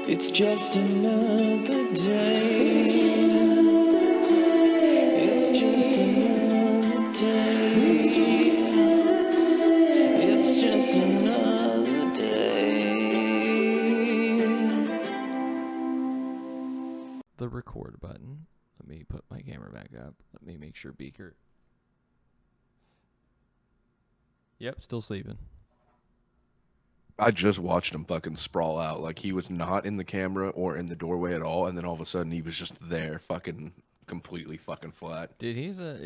It's just another day. It's just another day. It's just another day. It's just another day. The record button. Let me put my camera back up. Let me make sure Beaker. Yep, still sleeping. I just watched him fucking sprawl out. Like, he was not in the camera or in the doorway at all, and then all of a sudden he was just there, fucking completely fucking flat. Dude, he's a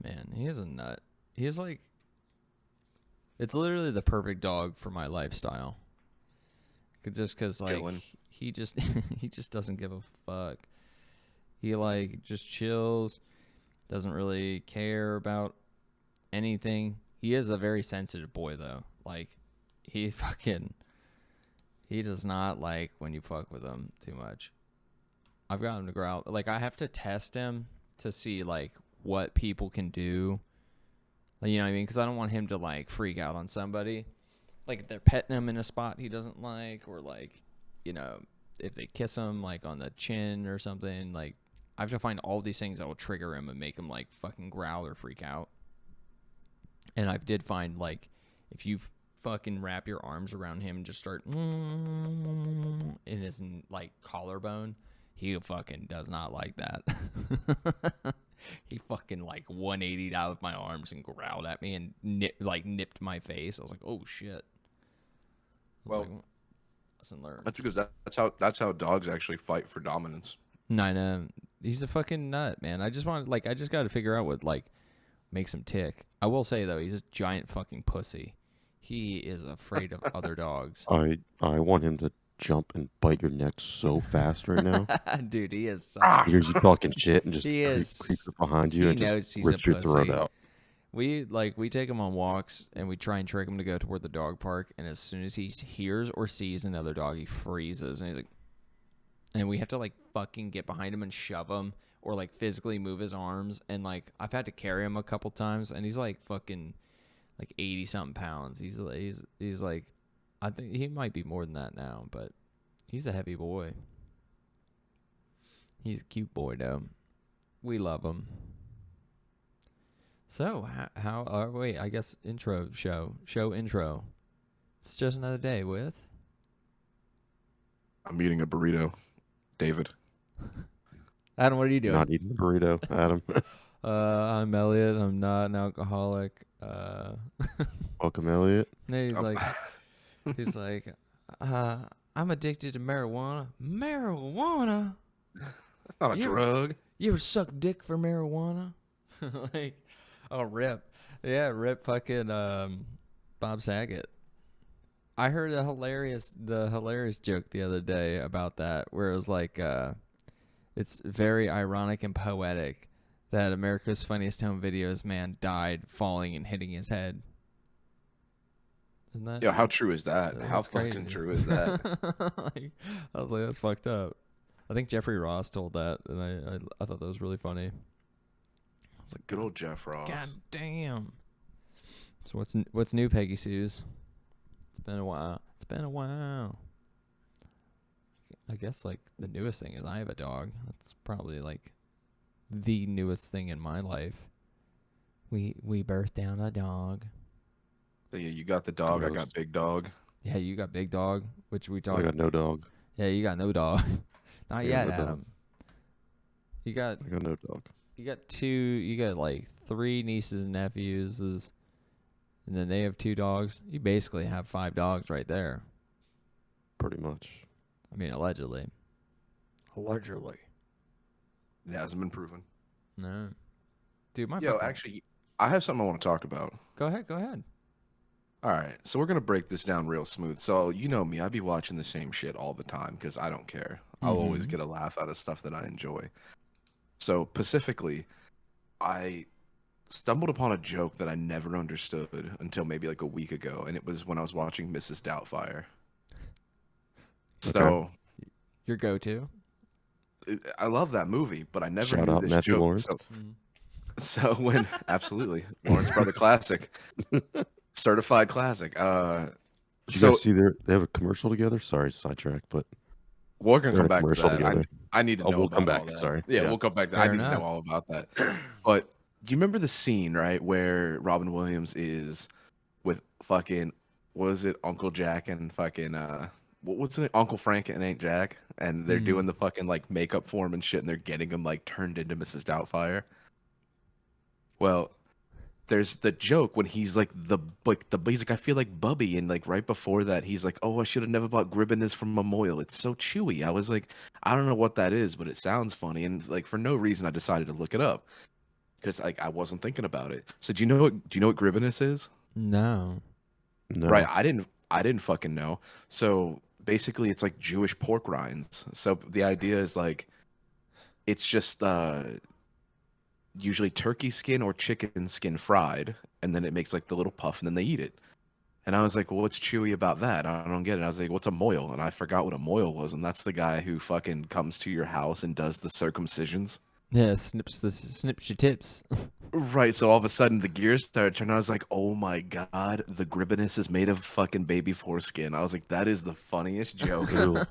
nut. He's like, it's literally the perfect dog for my lifestyle. Just because, like, Chillin'. he just doesn't give a fuck. He, like, just chills, doesn't really care about anything. He is a very sensitive boy, though. Like, he does not like when you fuck with him too much. I've got him to growl. Like, I have to test him to see, like, what people can do. Like, you know what I mean? Because I don't want him to, like, freak out on somebody. Like, if they're petting him in a spot he doesn't like, or, like, you know, if they kiss him, like, on the chin or something, like, I have to find all these things that will trigger him and make him, like, fucking growl or freak out. And I did find, like, if you fucking wrap your arms around him and just start in his, like, collarbone, he fucking does not like that. He fucking, like, 180'd out of my arms and growled at me and nipped my face. I was like, oh shit. Well, like, lesson learned. that's because that's how dogs actually fight for dominance. No, he's a fucking nut, man. I just got to figure out what, like, makes him tick. I will say, though, he's a giant fucking pussy. He is afraid of other dogs. I want him to jump and bite your neck so fast right now. Dude, he is so... He hears you talking shit and just He is... creep up behind you he and knows just he's rips a your throat pussy. out. We take him on walks, and we try and trick him to go toward the dog park, and as soon as he hears or sees another dog, he freezes, and he's like... And we have to, like, fucking get behind him and shove him, or, like, physically move his arms, and, like, I've had to carry him a couple times, and he's, like, fucking, like, 80-something pounds. He's like, I think he might be more than that now, but he's a heavy boy. He's a cute boy, though. We love him. So, wait, I guess show intro. It's just another day with... I'm eating a burrito. David. Adam, what are you doing? Not eating the burrito, Adam. I'm Elliot. I'm not an alcoholic. Welcome, Elliot. And he's like, I'm addicted to marijuana. Marijuana? That's not a drug. You ever suck dick for marijuana? Like, oh, rip. Yeah, rip fucking Bob Saget. I heard the hilarious joke the other day about that, where it was like, it's very ironic and poetic that America's Funniest Home Videos man died falling and hitting his head. Isn't that? Yeah, how true is that? That's How crazy. fucking true is that? Like, I was like, that's fucked up. I think Jeffrey Ross told that, and I thought that was really funny. It's like good old Jeff Ross. God damn. So what's new, Peggy Sue's? It's been a while. I guess, like, the newest thing is I have a dog. That's probably, like, the newest thing in my life. We birthed down a dog. So yeah, you got the dog. I got big dog. Yeah, you got big dog, which we talked. I got no dog. Yeah, you got no dog. Not Yeah, yet, no Adam. dog. I got no dog. You got like 3 nieces and nephews, and then they have 2 dogs. You basically have 5 dogs right there. Pretty much. I mean, allegedly. Allegedly. It hasn't been proven. No. Dude, actually, I have something I want to talk about. Go ahead. All right, so we're going to break this down real smooth. So, you know me, I be watching the same shit all the time because I don't care. I'll always get a laugh out of stuff that I enjoy. So, specifically, I stumbled upon a joke that I never understood until maybe like a week ago, and it was when I was watching Mrs. Doubtfire. So, your go-to? I love that movie, but I never Shout knew out this Matthew joke. Lawrence. So when absolutely Lawrence Brother classic, certified classic. Did you So guys see they have a commercial together? Sorry, sidetrack, but we're gonna they're in come a back to commercial that. together. I need to Oh, know we'll come about all back. that. Sorry. Yeah, Yeah. we'll come back to. I Fair need to enough. know all about that. But do you remember the scene right where Robin Williams is with fucking was it Uncle Jack and fucking what's it Uncle Frank and Aunt Jack, and they're Mm. doing the fucking like makeup for him and shit, and they're getting him like turned into Mrs. Doubtfire. Well, there's the joke when he's like he's like I feel like Bubby, and like right before that he's like, oh, I should have never bought Gribbinus from Memorial. It's so chewy. I was like, I don't know what that is, but it sounds funny, and like for no reason I decided to look it up because like I wasn't thinking about it. So do you know what Gribbinus is? No. No. Right, I didn't fucking know. So basically it's like Jewish pork rinds. So the idea is like it's just usually turkey skin or chicken skin fried, and then it makes like the little puff, and then they eat it. And I was like, well, what's chewy about that? I don't get it. I was like, what's a moil? And I forgot what a moil was, and that's the guy who fucking comes to your house and does the circumcisions. Yeah, snips your tips. Right, so all of a sudden the gears started turning. I was like, oh my god, the Gribbinus is made of fucking baby foreskin. I was like, that is the funniest joke. Ew.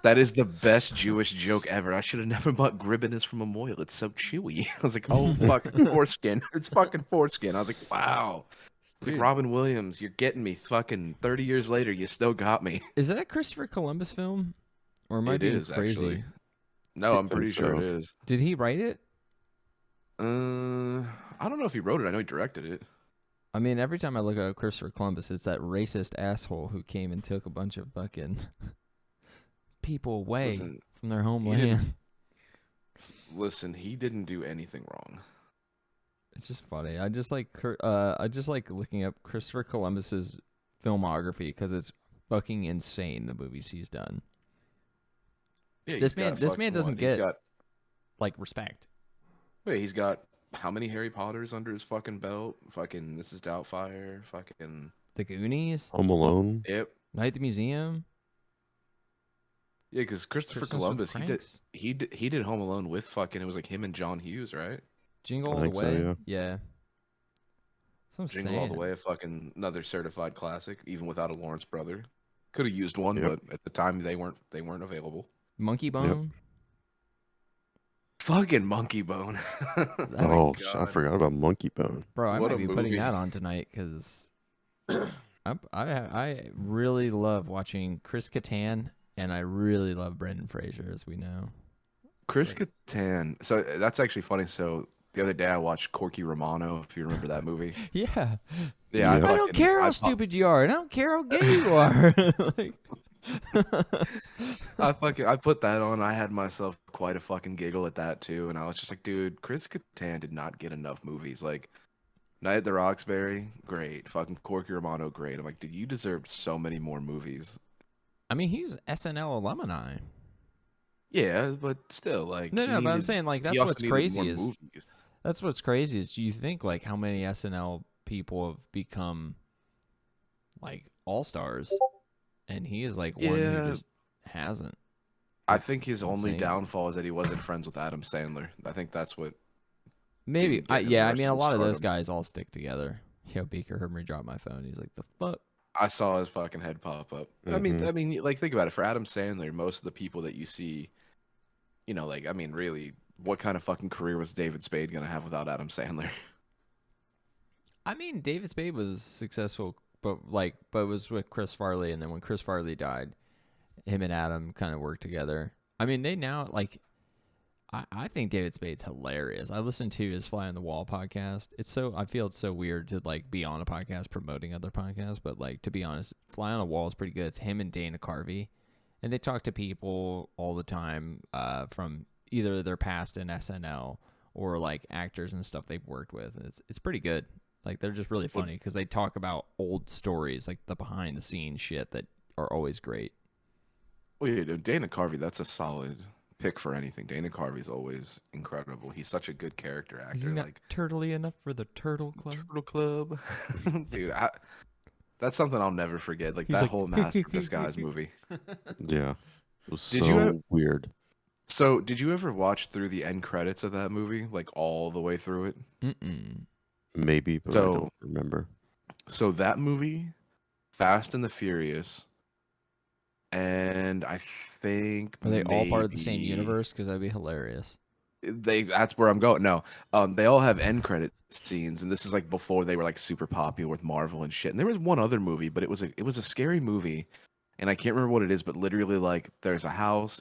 That is the best Jewish joke ever. I should have never bought Gribbinus from a moil. It's so chewy. I was like, oh fuck, foreskin. It's fucking foreskin. I was like, wow. I was like, Dude. Robin Williams, you're getting me. Fucking 30 years later, you still got me. Is that a Christopher Columbus film? Or am I It being is crazy? actually. No, I'm think pretty sure so. it is. Did he write it? I don't know if he wrote it. I know he directed it. I mean, every time I look at Christopher Columbus, it's that racist asshole who came and took a bunch of fucking people away Listen, from their didn't- homeland. Listen, he didn't do anything wrong. It's just funny. I just like looking up Christopher Columbus's filmography because it's fucking insane the movies he's done. Yeah, This he's man- got this man fucking doesn't what? get- He's got, Like respect. wait, he's got how many Harry Potters under his fucking belt? Fucking Mrs. Doubtfire. Fucking The Goonies, Home Alone. yep. Night at the Museum, Yeah, because Christopher Christmas with Columbus, Cranks, he did Home Alone with fucking it was like him and John Hughes, right? Jingle I All the think so, Way. yeah. That's what I'm Jingle All the saying. Way, fucking another certified classic, even without a Lawrence brother. Could have used one, Yep. but at the time they weren't available. Monkey Bone. Fucking Monkey Bone. That's- Oh, God. I forgot about Monkey Bone. Bro, I What might a be putting movie. that on tonight because I really love watching Chris Kattan and I really love Brendan Fraser, as we know. Chris Kattan. So that's actually funny. So the other day I watched Corky Romano, if you remember that movie. Yeah. Yeah, Yeah. I don't fucking- care how I fu- stupid you are, and I don't care how gay you are. Like, I put that on. I had myself quite a fucking giggle at that too, and I was just like, dude, Chris Kattan did not get enough movies. Like Night at the Roxbury, great. Fucking Corky Romano, great. I'm like, dude, you deserved so many more movies. I mean, he's SNL alumni. Yeah, but still, like, No, he but I'm needed- saying like he that's also what's needed crazy more is movies. that's what's crazy is you think like how many SNL people have become like all stars, and he is like one Yeah. who just hasn't. I That's think his only insane. downfall is that he wasn't friends with Adam Sandler. I think that's what. Maybe, didn't get him yeah. the I rest mean, of a the lot of those stardom. guys all stick together. Yo, Beaker heard me drop my phone. He's like, "The fuck." I saw his fucking head pop up. I mean, like think about it. For Adam Sandler, most of the people that you see, like I mean, really, what kind of fucking career was David Spade gonna have without Adam Sandler? I mean, David Spade was successful, but it was with Chris Farley, and then when Chris Farley died, him and Adam kind of worked together. I mean, they now like. I think David Spade's hilarious. I listened to his Fly on the Wall podcast. I feel it's so weird to like be on a podcast promoting other podcasts, but like to be honest, Fly on the Wall is pretty good. It's him and Dana Carvey, and they talk to people all the time from either their past in SNL or like actors and stuff they've worked with. And it's pretty good. Like they're just really funny because they talk about old stories, like the behind the scenes shit that are always great. Well, yeah, dude, Dana Carvey, that's a solid pick for anything. Dana Carvey's always incredible. He's such a good character Is actor. he not Like turtly enough for the Turtle Club? Turtle Club, dude. That's something I'll never forget. Like He's that like, whole Master of Disguise movie. Yeah. It was Did so you have- weird. So, did you ever watch through the end credits of that movie, like all the way through it? Mm-mm. Maybe, but I So- don't remember. So that movie Fast and the Furious, and I think Are they all part of the same maybe universe? Because that'd be hilarious. that's where I'm going. No, they all have end credit scenes, and this is like before they were like super popular with Marvel and shit. And there was one other movie, but it was a scary movie, and I can't remember what it is. But literally, like, there's a house.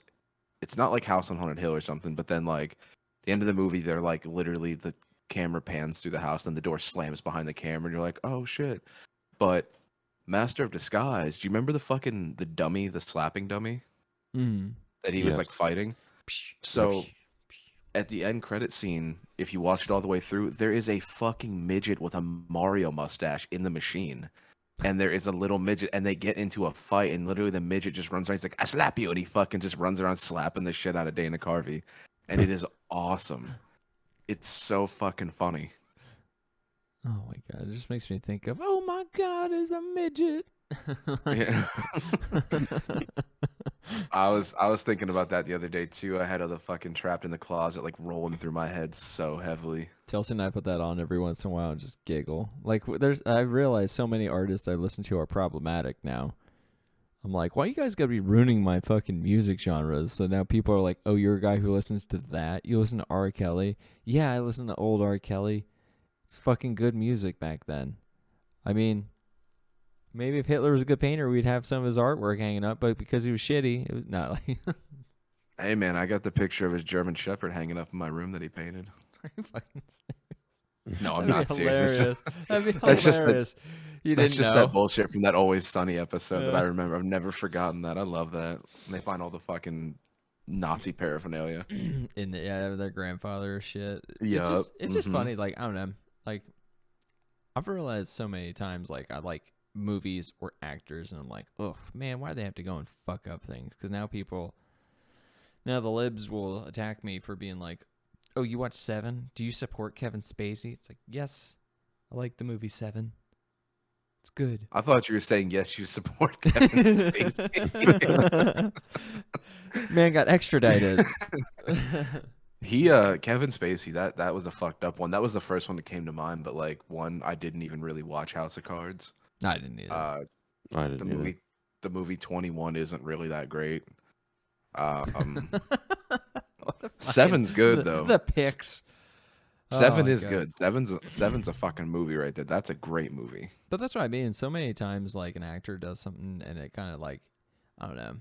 It's not like House on Haunted Hill or something. But then, like, the end of the movie, they're like literally the camera pans through the house, and the door slams behind the camera, and you're like, oh shit. But Master of Disguise, do you remember the dummy, the slapping dummy Mm. that he was Yes. like fighting? So at the end credit scene, if you watch it all the way through, there is a fucking midget with a Mario mustache in the machine. And there is a little midget, and they get into a fight, and literally the midget just runs around. He's like, I slap you. And he fucking just runs around slapping the shit out of Dana Carvey. And it is awesome. It's so fucking funny. Oh my god, it just makes me think of, oh my god, is a midget. Yeah. I was thinking about that the other day too. I had other fucking Trapped in the Closet like rolling through my head so heavily. Chelsea and I put that on every once in a while and just giggle. Like, I realize so many artists I listen to are problematic now. I'm like, why you guys gotta be ruining my fucking music genres? So now people are like, oh, you're a guy who listens to that? You listen to R. Kelly? Yeah, I listen to old R. Kelly. It's fucking good music back then. I mean, maybe if Hitler was a good painter, we'd have some of his artwork hanging up, but because he was shitty, it was not like... Hey man, I got the picture of his German Shepherd hanging up in my room that he painted. No, I'm not serious. That'd be That's just hilarious. You That's didn't just know. that bullshit from that Always Sunny episode that I Yeah. remember. I've never forgotten that. I love that. And they find all the fucking Nazi paraphernalia. In the their grandfather shit. Yup. It's just Mhm. funny. Like, I don't know. Like, I've realized so many times, like, I like movies or actors, and I'm like, oh man, why do they have to go and fuck up things? Because now the libs will attack me for being like, oh, you watch Seven? Do you support Kevin Spacey? It's like, yes, I like the movie Seven. It's good. I thought you were saying yes, you support Kevin Spacey. Man got extradited. Kevin Spacey, that was a fucked up one. That was the first one that came to mind, but like one I didn't even really watch House of Cards. I didn't either. I didn't The either. movie 21 isn't really that great. What a Seven's fucking- good though. The pics. Seven Oh, is God. good. Seven's a fucking movie right there. That's a great movie. But that's what I mean. So many times, like, an actor does something, and it kind of like, I don't know.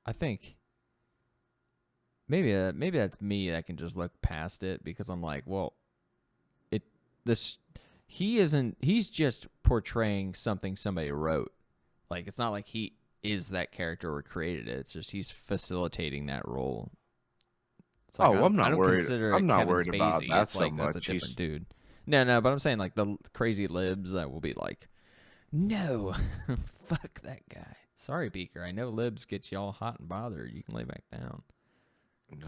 I think maybe that's me that can just look past it because I'm like, well, he's just portraying something somebody wrote. Like, it's not like he is that character or created it. It's just he's facilitating that role. It's like, I'm not I don't worried. consider it I'm not Kevin worried about Spacey. that It's so like that's a much. He's- different dude. No, but I'm saying like the crazy libs that will be like, no, fuck that guy. Sorry, Beaker. I know libs get you all hot and bothered. You can lay back down.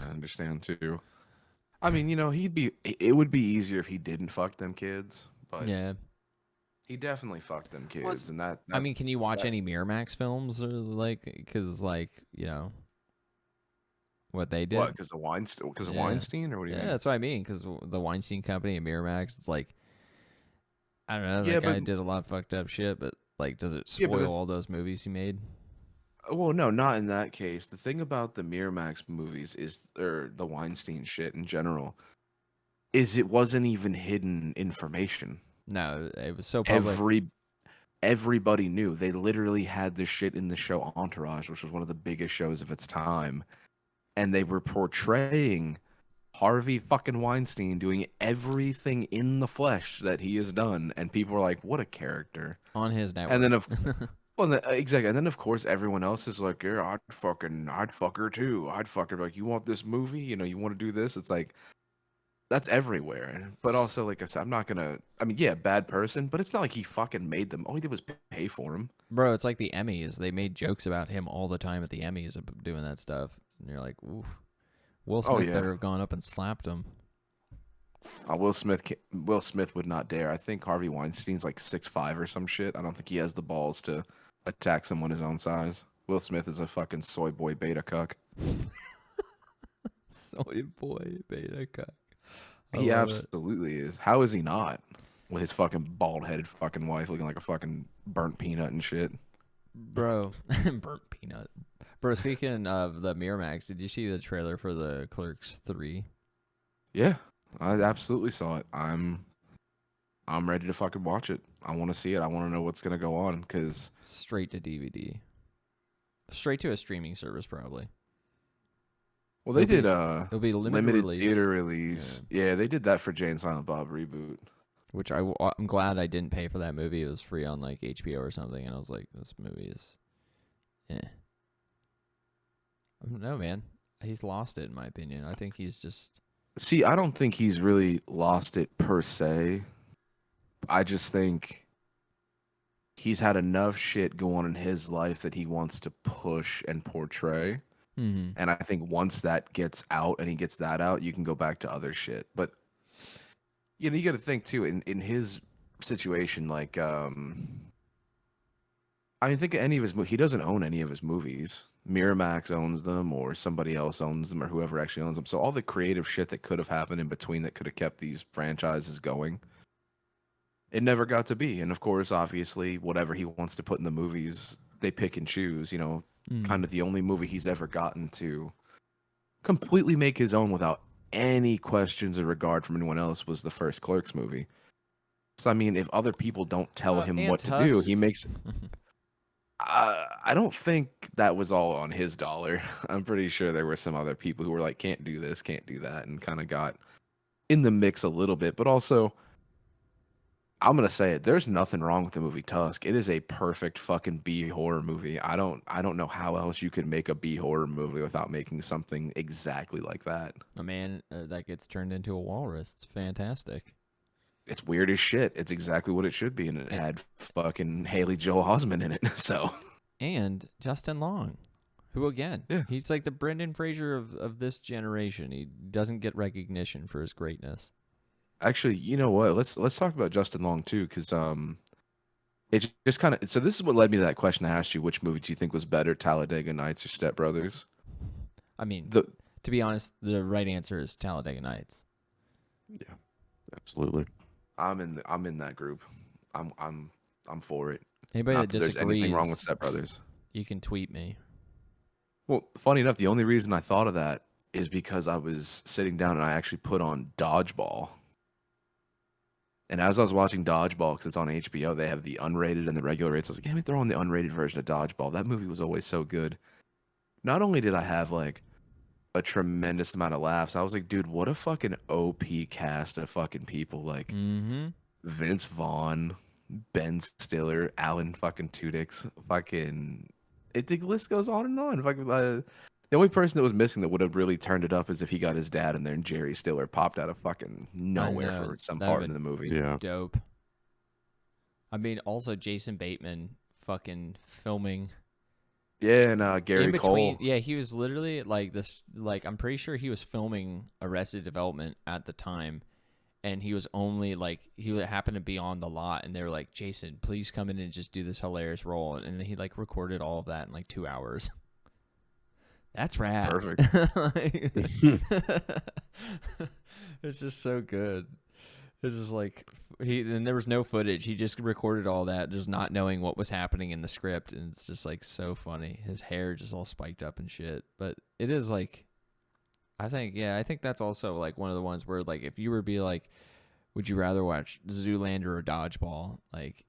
I understand too. I mean, it would be easier if he didn't fuck them kids, but Yeah. he definitely fucked them kids, Well, and that I mean, can you watch that- any Miramax films or like, because like, what they did? what? Because of Weinstein? Because of Yeah. Weinstein, or what do you Yeah, mean? that's what I mean. Because the Weinstein Company and Miramax, it's like, I don't know. Yeah, That guy but- did a lot of fucked up shit, but like, does it Yeah, but spoil the- all those movies he made? Well, no, not in that case. The thing about the Miramax movies or the Weinstein shit in general, is it wasn't even hidden information. No, it was so public. Everybody knew. They literally had this shit in the show Entourage, which was one of the biggest shows of its time, and they were portraying Harvey fucking Weinstein doing everything in the flesh that he has done, and people were like, "What a character!" On his network. And then exactly, and then of course everyone else is like, "Yeah, I'd fuck her too. I'd fuck her." Like, you want this movie? You want to do this? It's like that's everywhere. But also, like I said, I'm not gonna. I mean, yeah, bad person, but it's not like he fucking made them. All he did was pay for them. Bro, it's like the Emmys. They made jokes about him all the time at the Emmys of doing that stuff. And you're like, ooh. Will Smith yeah. better have gone up and slapped him. Will Smith would not dare. I think Harvey Weinstein's like 6'5" or some shit. I don't think he has the balls to attack someone his own size. Will Smith is a fucking soy boy beta cuck. Soy boy, beta cuck. He absolutely is. How is he not? With his fucking bald headed fucking wife looking like a fucking burnt peanut and shit. Bro, burnt peanut. Bro, speaking of the Miramax, did you see the trailer for the Clerks 3? Yeah, I absolutely saw it. I'm ready to fucking watch it. I want to see it. I want to know what's gonna go on because Straight to DVD. Straight to a streaming service, probably. well, they did It'll be limited limited release. theater release. Yeah, they did that for Jay and Silent Bob reboot. Which I'm glad I didn't pay for that movie. It was free on like HBO or something, and I was like, this movie is, I don't know, man. He's lost it in my opinion. I think he's just. See, I don't think he's really lost it per se. I just think he's had enough shit go on in his life that he wants to push and portray. Mm-hmm. And I think once that gets out and he gets that out, you can go back to other shit. But you know, you got to think too in his situation. Like, I mean, think of any of his. He doesn't own any of his movies. Miramax owns them, or somebody else owns them, or whoever actually owns them. So all the creative shit that could have happened in between that could have kept these franchises going, it never got to be. And of course, obviously, whatever he wants to put in the movies, they pick and choose. You know, kind of the only movie he's ever gotten to completely make his own without any questions or regard from anyone else was the first Clerks movie. So I mean, if other people don't tell him what to do, he makes. I don't think that was all on his dollar. I'm pretty sure there were some other people who were like, can't do this, can't do that, and kind of got in the mix a little bit. But also, I'm gonna say it. There's nothing wrong with the movie Tusk. It is a perfect fucking B horror movie. I don't know how else you could make a B horror movie without making something exactly like that. A man that gets turned into a walrus. It's fantastic. It's weird as shit. It's exactly what it should be, and it had fucking Haley Joel Osment in it. So and Justin Long, who again, Yeah. he's like the Brendan Fraser of this generation. He doesn't get recognition for his greatness. actually, you know what? Let's talk about Justin Long too, because it just kind of. So this is what led me to that question I asked you: which movie do you think was better, Talladega Nights or Step Brothers? I mean, The to be honest, the right answer is Talladega Nights. Yeah, absolutely. I'm in that group. I'm for it. Anybody Not that that there's anything wrong with disagrees, Step Brothers. you can tweet me. Well, funny enough, the only reason I thought of that is because I was sitting down and I actually put on Dodgeball. And as I was watching Dodgeball, because it's on HBO, they have the unrated and the regular rates. I was like, let me throw on the unrated version of Dodgeball. That movie was always so good. Not only did I have like a tremendous amount of laughs, I was like, dude, what a fucking OP cast of fucking people. Like Mm-hmm. Vince Vaughn, Ben Stiller, Alan fucking Tudyk, fucking. The list goes on and on. Fucking, the only person that was missing that would have really turned it up is if he got his dad in there and Jerry Stiller popped out of fucking nowhere know, for some that'd part been- in the movie. Yeah. Dope. I mean, also Jason Bateman fucking filming Yeah, and Gary in between. Cole. Yeah, he was literally like this. Like, I'm pretty sure he was filming Arrested Development at the time, and he was only like he happened to be on the lot, and they were like, "Jason, please come in and just do this hilarious role," and then he like recorded all of that in like 2 hours. That's rad. Perfect. It's just so good. It's just like and there was no footage. He just recorded all that, just not knowing what was happening in the script, and it's just like so funny. His hair just all spiked up and shit. But it is like, I think that's also like one of the ones where like if you were to be like, would you rather watch Zoolander or Dodgeball? Like,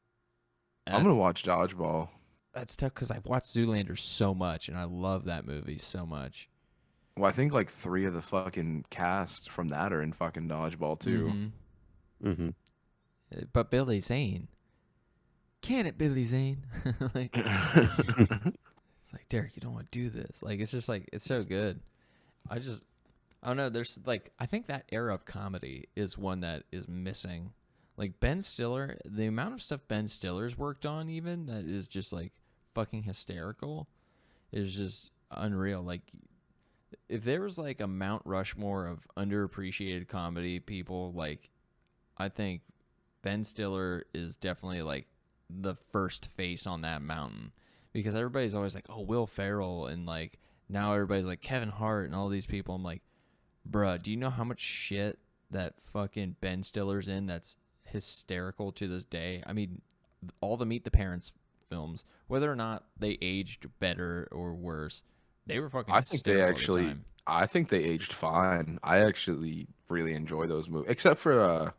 I'm gonna watch Dodgeball. that's tough because I've watched Zoolander so much, and I love that movie so much. Well, I think like 3 of the fucking cast from that are in fucking Dodgeball too. Mhm. Mm-hmm. But Billy Zane, can it, Billy Zane? Like, it's like, Derek, you don't want to do this. Like, it's just like, it's so good. I don't know. There's like, I think that era of comedy is one that is missing. Like Ben Stiller, the amount of stuff Ben Stiller's worked on, even that is just like fucking hysterical, is just unreal. Like, if there was like a Mount Rushmore of underappreciated comedy people, like, I think Ben Stiller is definitely like the first face on that mountain, because everybody's always like, oh, Will Ferrell, and like now everybody's like Kevin Hart and all these people. I'm like, bruh, do you know how much shit that fucking Ben Stiller's in that's hysterical to this day? I mean, all the Meet the Parents films, whether or not they aged better or worse, they were fucking. I think they hysterical at the actually. time. I think they aged fine. I actually really enjoy those movies, except for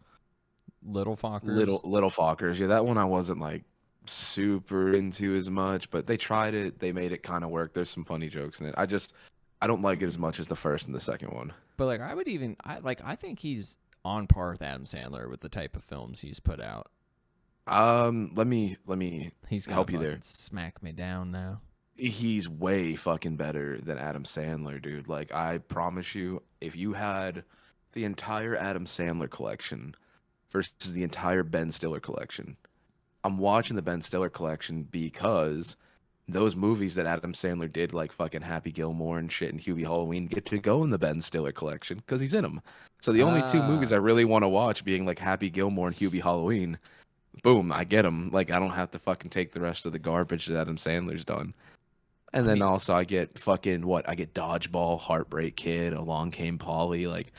Little Fockers. Little Fockers. Yeah, that one I wasn't like super into as much, but they tried it. They made it kind of work. There's some funny jokes in it. I don't like it as much as the first and the second one. But like, I think he's on par with Adam Sandler with the type of films he's put out. Let me He's gonna help you fucking there. smack me down now. He's way fucking better than Adam Sandler, dude. Like, I promise you, if you had the entire Adam Sandler collection versus the entire Ben Stiller collection, I'm watching the Ben Stiller collection because those movies that Adam Sandler did, like fucking Happy Gilmore and shit and Hubie Halloween, get to go in the Ben Stiller collection because he's in them. So the only two movies I really want to watch being like Happy Gilmore and Hubie Halloween, boom, I get them. Like, I don't have to fucking take the rest of the garbage that Adam Sandler's done. And then also I get fucking I get Dodgeball, Heartbreak Kid, Along Came Polly. Like,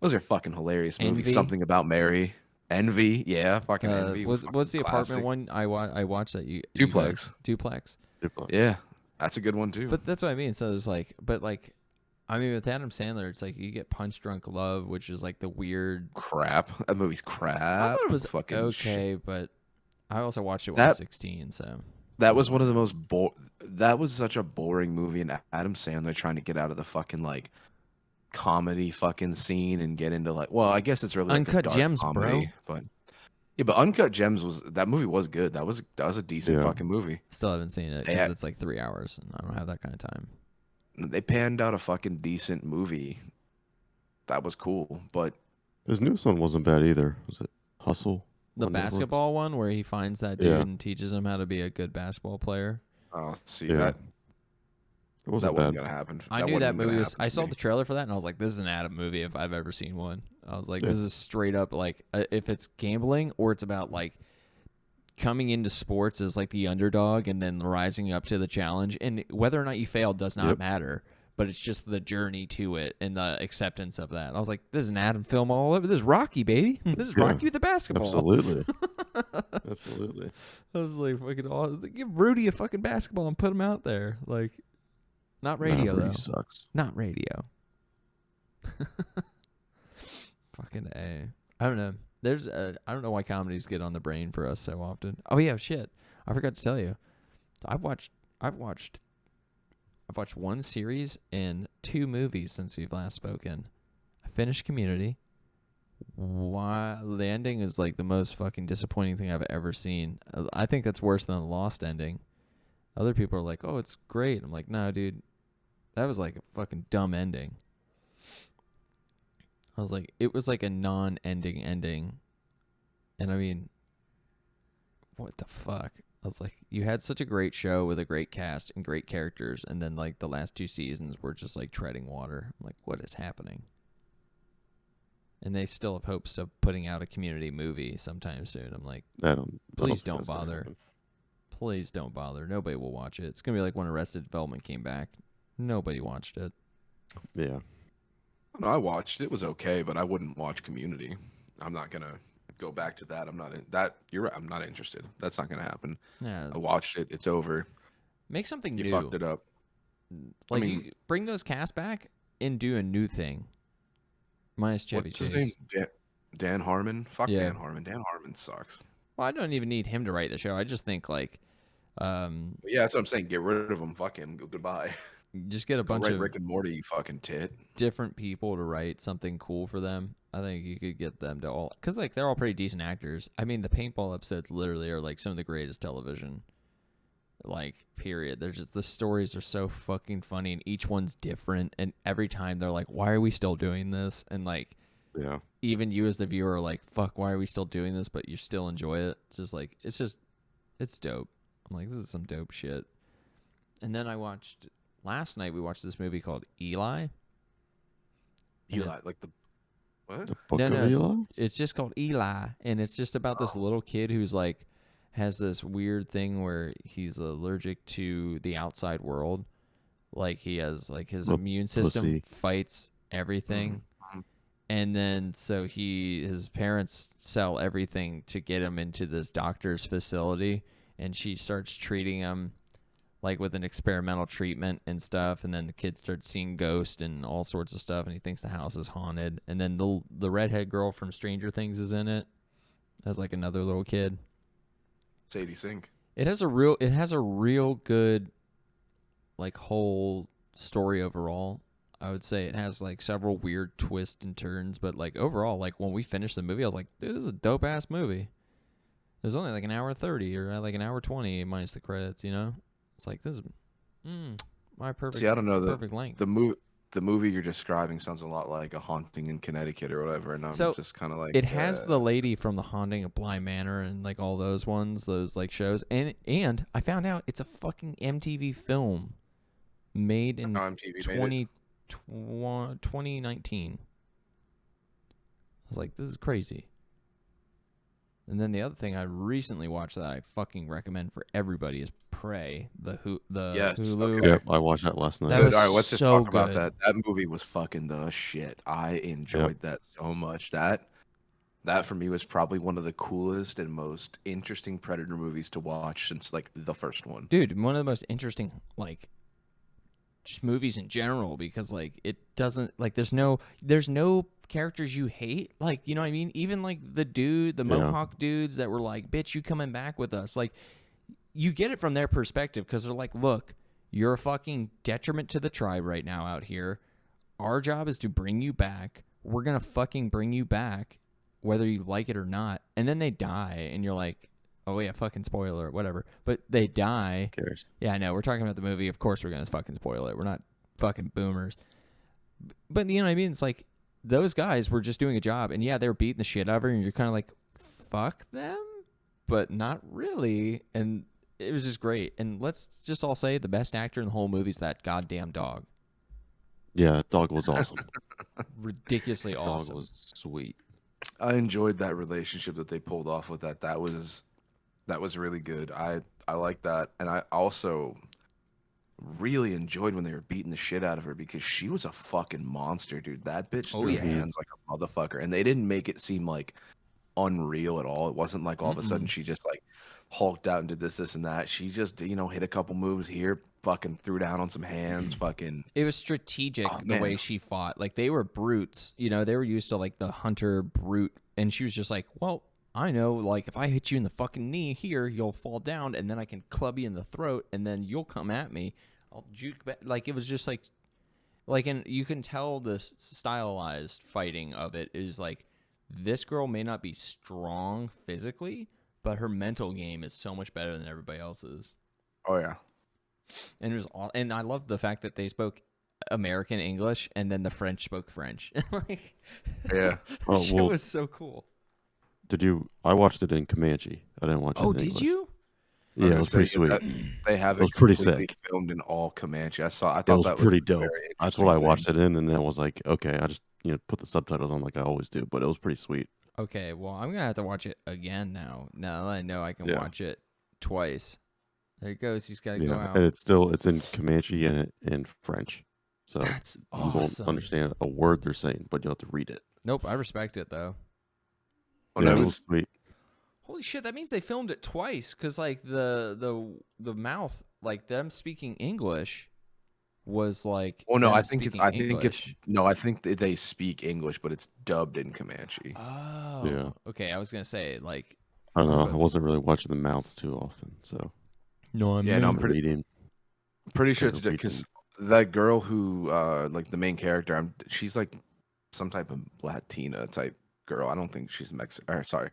those are fucking hilarious movies. Envy? Something About Mary. Envy, yeah, fucking Envy. What's the classic. apartment one I watched that you Duplex. Duplex. Yeah, that's a good one too. But that's what I mean. So it's like, I mean, with Adam Sandler, it's like you get Punch Drunk Love, which is like the weird crap. That movie's crap. I thought it was fucking okay, shit. but I also watched it when I was 16. So that was one of the most that was such a boring movie, and Adam Sandler trying to get out of the fucking like comedy fucking scene and get into like, well, I guess it's really like Uncut a dark Gems, comedy, but yeah, but Uncut Gems that movie was good. That was a decent fucking movie. Still haven't seen it because it's like 3 hours, and I don't have that kind of time. They panned out a fucking decent movie. That was cool, but his newest one wasn't bad either. Was it Hustle? The on Netflix? basketball one where he finds that dude and teaches him how to be a good basketball player. Oh, see Yeah. that. It wasn't That wasn't bad. gonna happen. I knew that wasn't gonna movie was. happen I to saw me. the trailer for that, and I was like, "This is an Adam movie if I've ever seen one." I was like, Yeah. "This is straight up like if it's gambling or it's about like coming into sports as like the underdog and then rising up to the challenge, and whether or not you fail does not matter, but it's just the journey to it and the acceptance of that." I was like, "This is an Adam film all over. This is Rocky, baby. This is Yeah. Rocky with the basketball." Absolutely. Absolutely. I was like, "Fucking give Rudy a fucking basketball and put him out there." Like, not radio Nah, Brady though. sucks. Not radio. Fucking A. I don't know. I don't know why comedies get on the brain for us so often. Oh yeah, shit. I forgot to tell you. I've watched one series and 2 movies since we've last spoken. I finished Community. Why the ending is like the most fucking disappointing thing I've ever seen. I think that's worse than the Lost ending. Other people are like, "Oh, it's great." I'm like, "No, dude. That was like a fucking dumb ending." I was like, it was like a non-ending ending. And I mean, what the fuck? I was like, you had such a great show with a great cast and great characters, and then like the last 2 seasons were just like treading water. I'm like, what is happening? And they still have hopes of putting out a Community movie sometime soon. I'm like, please don't think that's gonna bother. happen. Please don't bother. Nobody will watch it. It's gonna be like when Arrested Development came back. Nobody watched it. Yeah. No, I watched it. It was okay, but I wouldn't watch Community. I'm not gonna go back to that. I'm not in that. You're right. I'm not interested. That's not gonna happen. Yeah, I watched it. It's over. make something You new. fucked it up. Like, I mean- you bring those cast back and do a new thing. Minus Chevy What's Chase. his name? Dan Harmon. Fuck Yeah. Dan Harmon. Dan Harmon sucks. Well, I don't even need him to write the show. I just think like, But yeah, that's what I'm saying. Get rid of him. Fuck him. Goodbye. just get a Go bunch write of Rick and Morty. You fucking tit. different people to write something cool for them. I think you could get them to all, because like they're all pretty decent actors. I mean, the paintball episodes literally are like some of the greatest television. Like, period. They're just, the stories are so fucking funny, and each one's different. And every time they're like, "Why are we still doing this?" And like, Yeah. even you as the viewer are like, "Fuck, why are we still doing this?" But you still enjoy it. It's just like, it's dope. I'm like, this is some dope shit. And then last night we watched this movie called Eli. And Eli, like the what? The book No, of no, Eli? it's just called Eli, and it's just about this little kid who's like has this weird thing where he's allergic to the outside world. Like, he has like his immune system pussy. fights everything. And then so his parents sell everything to get him into this doctor's facility, and she starts treating him like with an experimental treatment and stuff, and then the kid starts seeing ghosts and all sorts of stuff, and he thinks the house is haunted. And then the redhead girl from Stranger Things is in it as like another little kid. Sadie Sink. It has a real good like whole story overall. I would say it has like several weird twists and turns, but like overall, like when we finished the movie, I was like, dude, this is a dope ass movie. It was only like an hour 30 or like an hour 20 minus the credits, you know? It's like, this is my perfect. See, I don't know, perfect length. the movie you're describing sounds a lot like A Haunting in Connecticut or whatever, and I'm So, just kind of like, It has the lady from The Haunting of Bly Manor and like all those ones, those like shows, and I found out it's a fucking MTV film made in MTV made it. 2019. I was like, this is crazy. And then the other thing I recently watched that I fucking recommend for everybody is Prey, the Yes, Hulu. okay. Yep, I watched that last night. That Good. was All right, let's just so talk about good. that. That movie was fucking the shit. I enjoyed that so much. That for me was probably one of the coolest and most interesting Predator movies to watch since like the first one. Dude, one of the most interesting like just movies in general, because like it doesn't like there's no characters you hate, like, you know what I mean? Even like the Mohawk dudes that were like, bitch, you coming back with us, like you get it from their perspective, because they're like, look, you're a fucking detriment to the tribe right now out here. Our job is to bring you back. We're gonna fucking bring you back whether you like it or not. And then they die and you're like, oh yeah, fucking spoiler, whatever. But they die. Who cares? Yeah, I know. We're talking about the movie. Of course we're going to fucking spoil it. We're not fucking boomers. But you know what I mean? It's like those guys were just doing a job. And yeah, they were beating the shit out of her. And you're kind of like, fuck them? But not really. And it was just great. And let's just all say the best actor in the whole movie is that goddamn dog. Yeah, dog was awesome. Ridiculously awesome. Dog was sweet. I enjoyed that relationship that they pulled off with that. That was really good. I like that, and I also really enjoyed when they were beating the shit out of her, because she was a fucking monster, dude. That bitch threw yeah. hands like a motherfucker, and they didn't make it seem like unreal at all. It wasn't like all of a sudden she just like hulked out and did this and that. She just, you know, hit a couple moves here, fucking threw down on some hands, fucking. It was strategic the man. way she fought. Like, they were brutes, you know, they were used to like the hunter brute, and she was just like, well, I know, like, if I hit you in the fucking knee here, you'll fall down, and then I can club you in the throat, and then you'll come at me. I'll juke back. Like, it was just like, and you can tell the stylized fighting of it is like, this girl may not be strong physically, but her mental game is so much better than everybody else's. Oh yeah. And it was all, and I loved the fact that they spoke American English and then the French spoke French. Like, Yeah. Oh, it well, was so cool. did you? I watched it in Comanche. I didn't watch it. Oh, in did English. you? Yeah, it was pretty sweet. They have It was it pretty completely sick. filmed in all Comanche. I It thought was that pretty was dope. Very That's what I interesting watched thing. it in, and then I was like, okay, I just put the subtitles on like I always do, but it was pretty sweet. Okay, well, I'm gonna have to watch it again now. Now that I know I can Yeah. watch it twice. There he goes. He's got to go Yeah, out. and it's in Comanche and in French, so That's you won't awesome. understand a word they're saying, but you'll have to read it. Nope, I respect it though. Oh, Yeah, that it was was sweet. Holy shit, that means they filmed it twice, because like the mouth, like them speaking English was like. Oh no, them I think speaking it's English. no, I think they speak English, but it's dubbed in Comanche. Oh. Yeah. Okay, I was gonna say like. I don't know. I But- wasn't really watching the mouths too often, so No, I'm Yeah, no, I'm the pretty reading. sure it's Reading. because that girl who like the main character, she's like some type of Latina type girl. I don't think she's Mexican. Or sorry,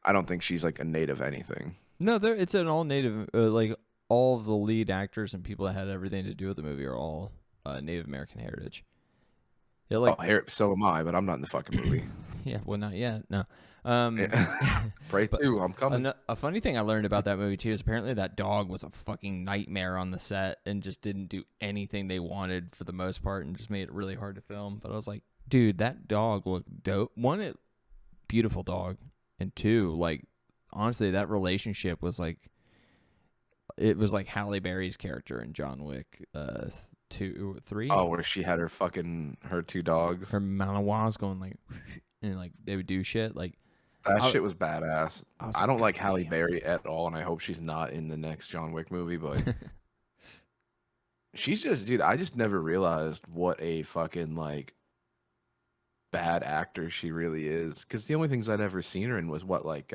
I don't think she's like a native anything. No, it's an all native. Like all of the lead actors and people that had everything to do with the movie are all Native American heritage. Yeah, like So am I, but I'm not in the fucking movie. yeah, well, not yet. No. Yeah. Pray But too. I'm coming. A funny thing I learned about that movie too is apparently that dog was a fucking nightmare on the set and just didn't do anything they wanted for the most part and just made it really hard to film. But I was like, dude, that dog looked dope. One, beautiful dog, and two, like honestly, that relationship was like, it was like Halle Berry's character in John Wick 2, 3. Oh, where she had her two dogs. Her Malinois going like, and like they would do shit like. That shit was badass. was I like, don't like "God Halle damn." Berry at all, and I hope she's not in the next John Wick movie, but she's just, dude, I just never realized what a fucking, like, bad actor she really is. Because the only things I'd ever seen her in was what, like,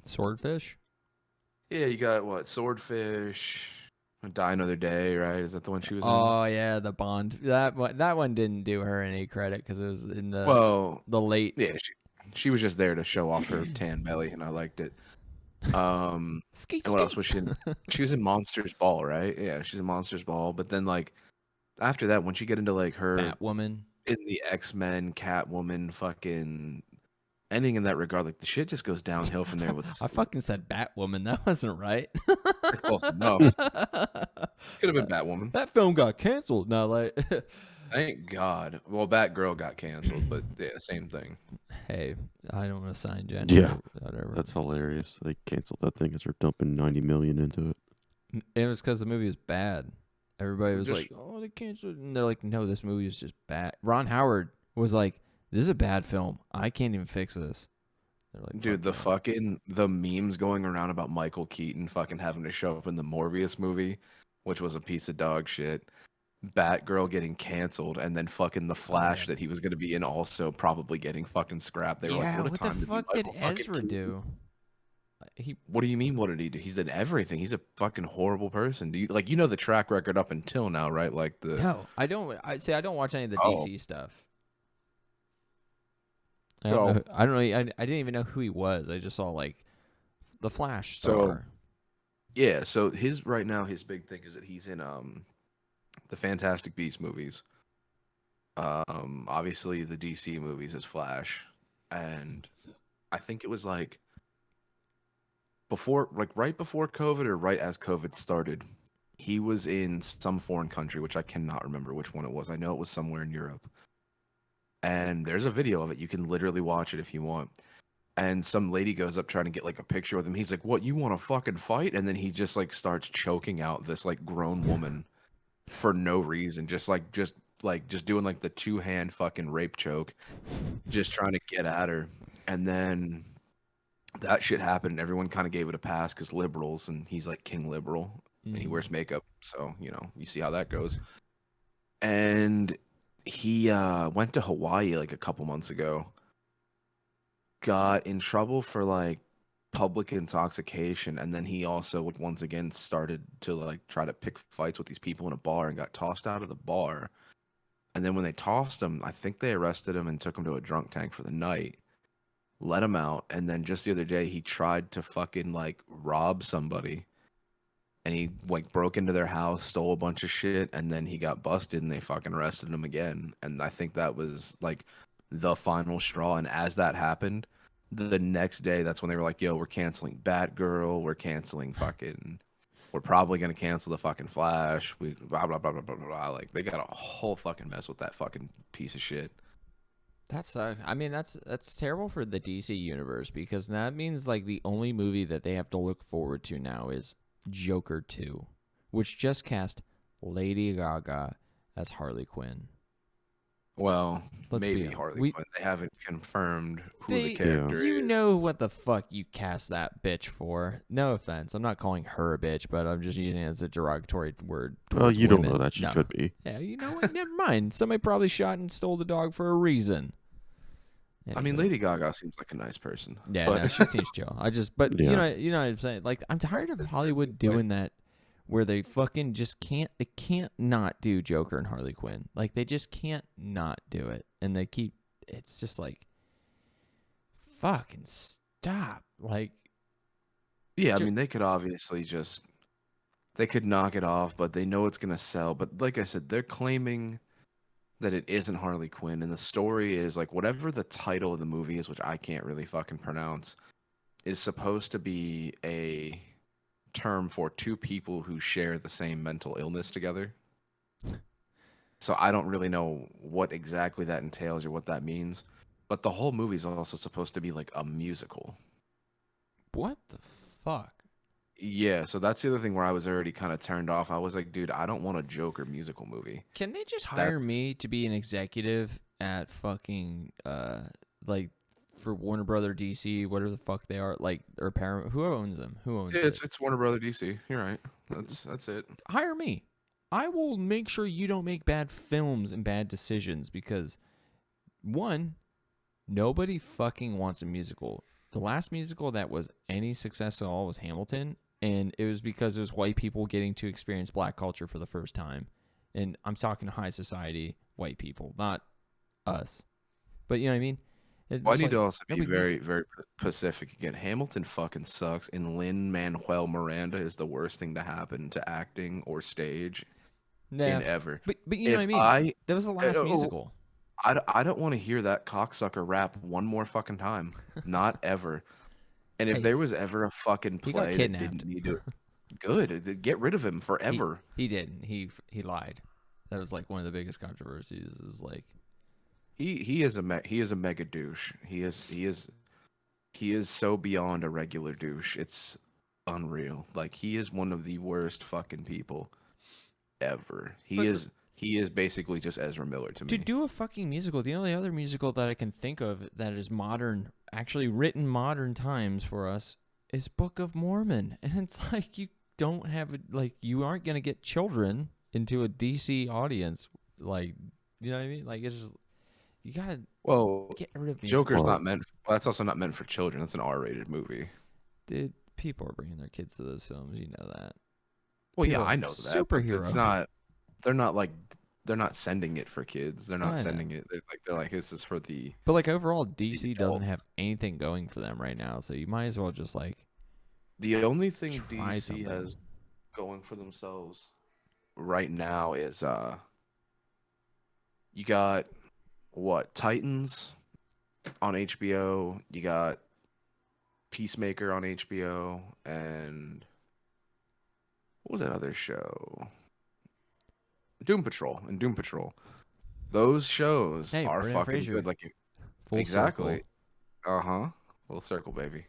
Swordfish. yeah, you got what, Swordfish, Die Another Day, right? Is that the one she was in? Oh yeah, the Bond. That one didn't do her any credit because it was in Well, the late. yeah, she was just there to show off her tan belly, and I liked it. Skeet, And what else skeet. was she in? She was in Monsters Ball, right? Yeah, she's in Monsters Ball. But then, like, after that, once you get into, like, her Batwoman. in the X-Men, Catwoman, fucking anything in that regard, like, the shit just goes downhill from there with I fucking said Batwoman. That wasn't right. close enough. Could have been Batwoman. That film got canceled. No, like, Thank God. Well, Batgirl got canceled, but yeah, same thing. hey, I don't want to sign gender. Yeah. Whatever. That's hilarious. They canceled that thing because they're dumping 90 million into it. It was because the movie was bad. Everybody was Just- like, "Oh, they canceled," and they're like, "No, this movie is just bad." Ron Howard was like, "This is a bad film. I can't even fix this." They're like, Dude, the "Fuck the memes going around about Michael Keaton fucking having to show up in the Morbius movie, which was a piece of dog shit. Batgirl getting canceled, and then fucking the Flash that he was going to be in also probably getting fucking scrapped. They were yeah, like, "What a what time the to fuck be did Michael fucking Ezra Keaton." do? He What do you mean? What did he do? He did everything. He's a fucking horrible person. Do you like the track record up until now, right? Like the no, I don't. I say I don't watch any of the Oh. DC stuff. I don't know. So- I don't know. I didn't even know who he was. I just saw like the Flash So- star. Yeah, so his right now his big thing is that he's in the Fantastic Beasts movies. Obviously the DC movies is Flash, and I think it was like right before COVID or right as COVID started, he was in some foreign country, which I cannot remember which one it was. I know it was somewhere in Europe. And there's a video of it. You can literally watch it if you want. And some lady goes up trying to get like a picture with him. He's like, "What, you want to fucking fight?" And then he just like starts choking out this like grown woman for no reason, just doing like the two-hand fucking rape choke, just trying to get at her. And then that shit happened, and everyone kind of gave it a pass because liberals, and he's like king liberal, and he wears makeup, so you see how that goes. And he went to Hawaii like a couple months ago, got in trouble for like public intoxication, and then he also like, once again started to like try to pick fights with these people in a bar and got tossed out of the bar. And then when they tossed him, I think they arrested him and took him to a drunk tank for the night, let him out, and then just the other day he tried to fucking like rob somebody, and he like broke into their house, stole a bunch of shit, and then he got busted and they fucking arrested him again. And I think that was like the final straw. And as that happened, the next day, that's when they were like, "Yo, we're canceling Batgirl, we're probably gonna cancel the fucking Flash, we blah blah blah blah blah blah." Like they got a whole fucking mess with that fucking piece of shit. That's I mean that's terrible for the DC universe because that means like the only movie that they have to look forward to now is Joker 2, which just cast Lady Gaga as Harley Quinn. Well, Let's be maybe honest. Harley Quinn. They haven't confirmed who They- the character You is. know what the fuck you cast that bitch for. No offense. I'm not calling her a bitch, but I'm just using it as a derogatory word. Well, towards you don't women. know that she No. could be. Yeah, you know what? Never mind. Somebody probably shot and stole the dog for a reason. I mean, Anywho. Lady Gaga seems like a nice person. Yeah, but no, she seems chill. But Yeah. you know what I'm saying? Like, I'm tired of Hollywood doing that where they fucking just can't not do Joker and Harley Quinn. Like, they just can't not do it. And it's just like, fucking stop. Like, yeah, I mean, they could obviously they could knock it off, but they know it's gonna sell. But like I said, they're claiming that it isn't Harley Quinn, and the story is like whatever the title of the movie is, which I can't really fucking pronounce, is supposed to be a term for two people who share the same mental illness together. So I don't really know what exactly that entails or what that means, but the whole movie is also supposed to be like a musical. what the fuck? Yeah, so that's the other thing where I was already kind of turned off. I was like, dude, I don't want a Joker musical movie. Can they just hire That's- me to be an executive at fucking, like, for Warner Brother DC, whatever the fuck they are, like or Paramount. Who owns them? Who owns Yeah, it? it's Warner Brother DC. You're right. That's it. Hire me. I will make sure you don't make bad films and bad decisions because, one, nobody fucking wants a musical. The last musical that was any success at all was Hamilton, and it was because it was white people getting to experience black culture for the first time. And I'm talking high society white people, not us. But you know what I mean? Well, I need to also be very, very specific again. Hamilton fucking sucks, and Lin-Manuel Miranda is the worst thing to happen to acting or stage in ever. But you know what I mean? That was the last musical. I don't want to hear that cocksucker rap one more fucking time. Not ever. And if there was ever a fucking play that didn't need to, good, get rid of him forever. He didn't. He lied. That was like one of the biggest controversies. Is like he is a mega douche. He is so beyond a regular douche. It's unreal. Like he is one of the worst fucking people ever. He is basically just Ezra Miller to me. To do a fucking musical, the only other musical that I can think of that is modern, actually written modern times for us, is Book of Mormon. And it's like you don't have you aren't gonna get children into a DC audience. Like, you know what I mean? Like it's just you gotta get rid of musicals. Joker's not meant. Well, that's also not meant for children. That's an R-rated movie. Dude, people are bringing their kids to those films. You know that. Well, yeah, I know that. Superhero. It's not. They're not sending it for kids. They're not sending it. They're like this is for the. But like overall, DC doesn't have anything going for them right now. So you might as well just like. The only thing try DC something. has going for themselves right now is you got what Titans on HBO. You got Peacemaker on HBO, and what was that other show? Doom Patrol and Doom Patrol. Those shows are fucking good. Like Full exactly. Full circle, baby.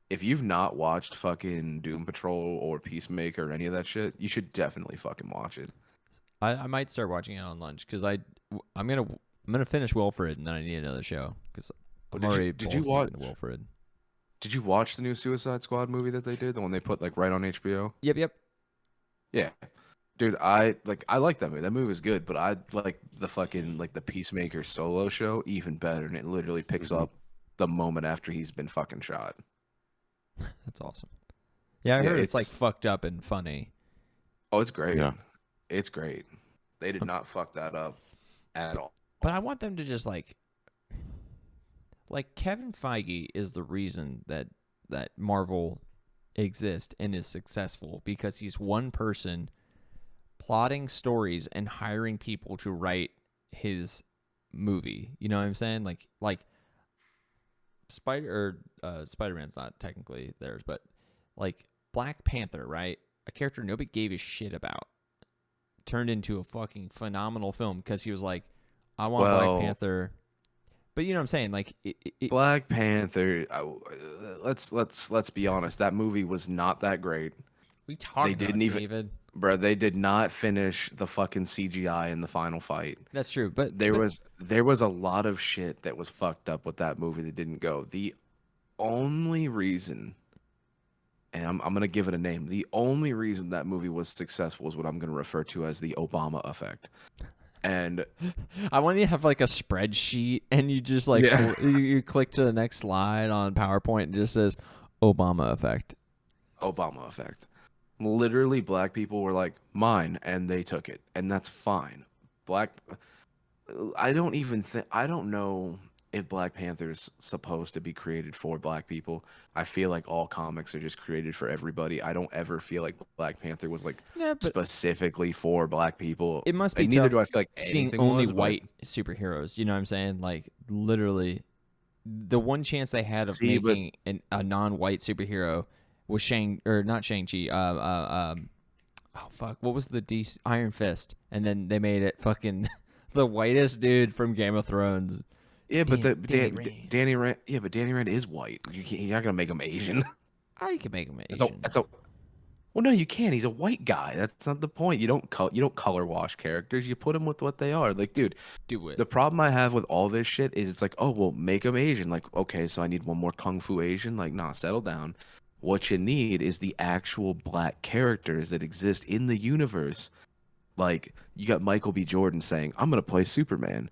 If you've not watched fucking Doom Patrol or Peacemaker or any of that shit, you should definitely fucking watch it. I might start watching it on lunch because I'm gonna finish Wilfred and then I need another show because I'm already did you watch Wilfred? Did you watch the new Suicide Squad movie that they did? The one they put like right on HBO? Yep. Yeah. Dude, I like that movie. That movie is good, but I like the fucking like the Peacemaker solo show even better, and it literally picks up the moment after he's been fucking shot. That's awesome. Yeah, I heard it's like fucked up and funny. Oh, it's great. Yeah. It's great. They did not fuck that up at all. But I want them to just like Kevin Feige is the reason that Marvel exists and is successful because he's one person plotting stories and hiring people to write his movie. You know what I'm saying? Like Spider-Man's not technically theirs, but like Black Panther, right? A character nobody gave a shit about turned into a fucking phenomenal film because he was like, I want Black Panther. But you know what I'm saying? Like Black Panther. Let's be honest. That movie was not that great. We talked about David. Bro, they did not finish the fucking CGI in the final fight. That's true, but there was a lot of shit that was fucked up with that movie that didn't go. The only reason, and I'm gonna give it a name, the only reason that movie was successful is what I'm gonna refer to as the Obama effect. And I want you to have like a spreadsheet, and you just like you click to the next slide on PowerPoint and it just says Obama effect. Obama effect. Literally, black people were like, mine, and they took it, and that's fine. I don't know if Black Panther's supposed to be created for black people. I feel like all comics are just created for everybody. I don't ever feel like Black Panther was like specifically for black people. It must be and neither tough do I feel like seeing only white superheroes. You know what I'm saying? Like literally, the one chance they had of making a non-white superhero was not Shang-Chi. Oh fuck, what was the DC Iron Fist? And then they made it fucking the whitest dude from Game of Thrones. Yeah, but Danny Rand. Yeah, but Danny Rand is white. You're not gonna make him Asian. I can make him Asian. Well, no, you can't. He's a white guy. That's not the point. You don't color wash characters. You put them with what they are. Like, dude, Do it. the problem I have with all this shit is it's like, oh, well, make them Asian. Like, okay, so I need one more Kung Fu Asian. Like, nah, settle down. What you need is the actual black characters that exist in the universe. Like, you got Michael B. Jordan saying, I'm going to play Superman.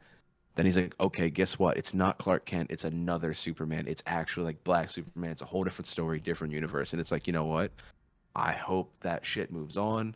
Then he's like, okay, guess what? It's not Clark Kent. It's another Superman. It's actually like Black Superman. It's a whole different story, different universe. And it's like, you know what? I hope that shit moves on.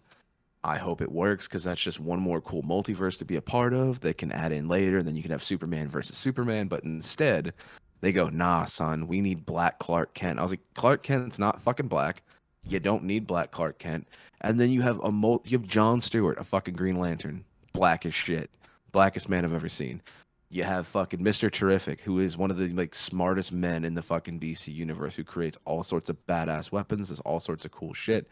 I hope it works because that's just one more cool multiverse to be a part of. They can add in later, and then you can have Superman versus Superman. But instead, they go, nah, son, we need Black Clark Kent. I was like, Clark Kent's not fucking black. You don't need Black Clark Kent. And then you have you have John Stewart, a fucking Green Lantern, black as shit, blackest man I've ever seen. You have fucking Mr. Terrific, who is one of the like smartest men in the fucking DC universe, who creates all sorts of badass weapons, does all sorts of cool shit.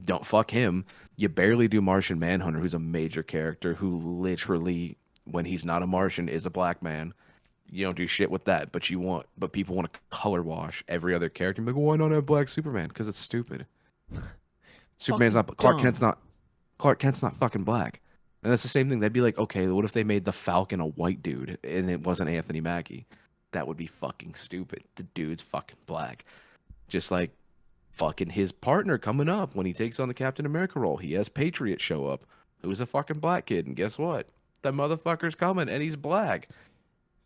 Don't fuck him. You barely do Martian Manhunter, who's a major character who literally, when he's not a Martian, is a black man. You don't do shit with that, but people want to color wash every other character. Like, why not have Black Superman? Because it's stupid. Superman's Fucking not Clark dumb. Kent's not Clark Kent's not fucking black. And that's the same thing. They'd be like, okay, what if they made the Falcon a white dude and it wasn't Anthony Mackie? That would be fucking stupid. The dude's fucking black. Just like fucking his partner coming up when he takes on the Captain America role. He has Patriot show up, who's a fucking black kid, and guess what? The motherfucker's coming and he's black.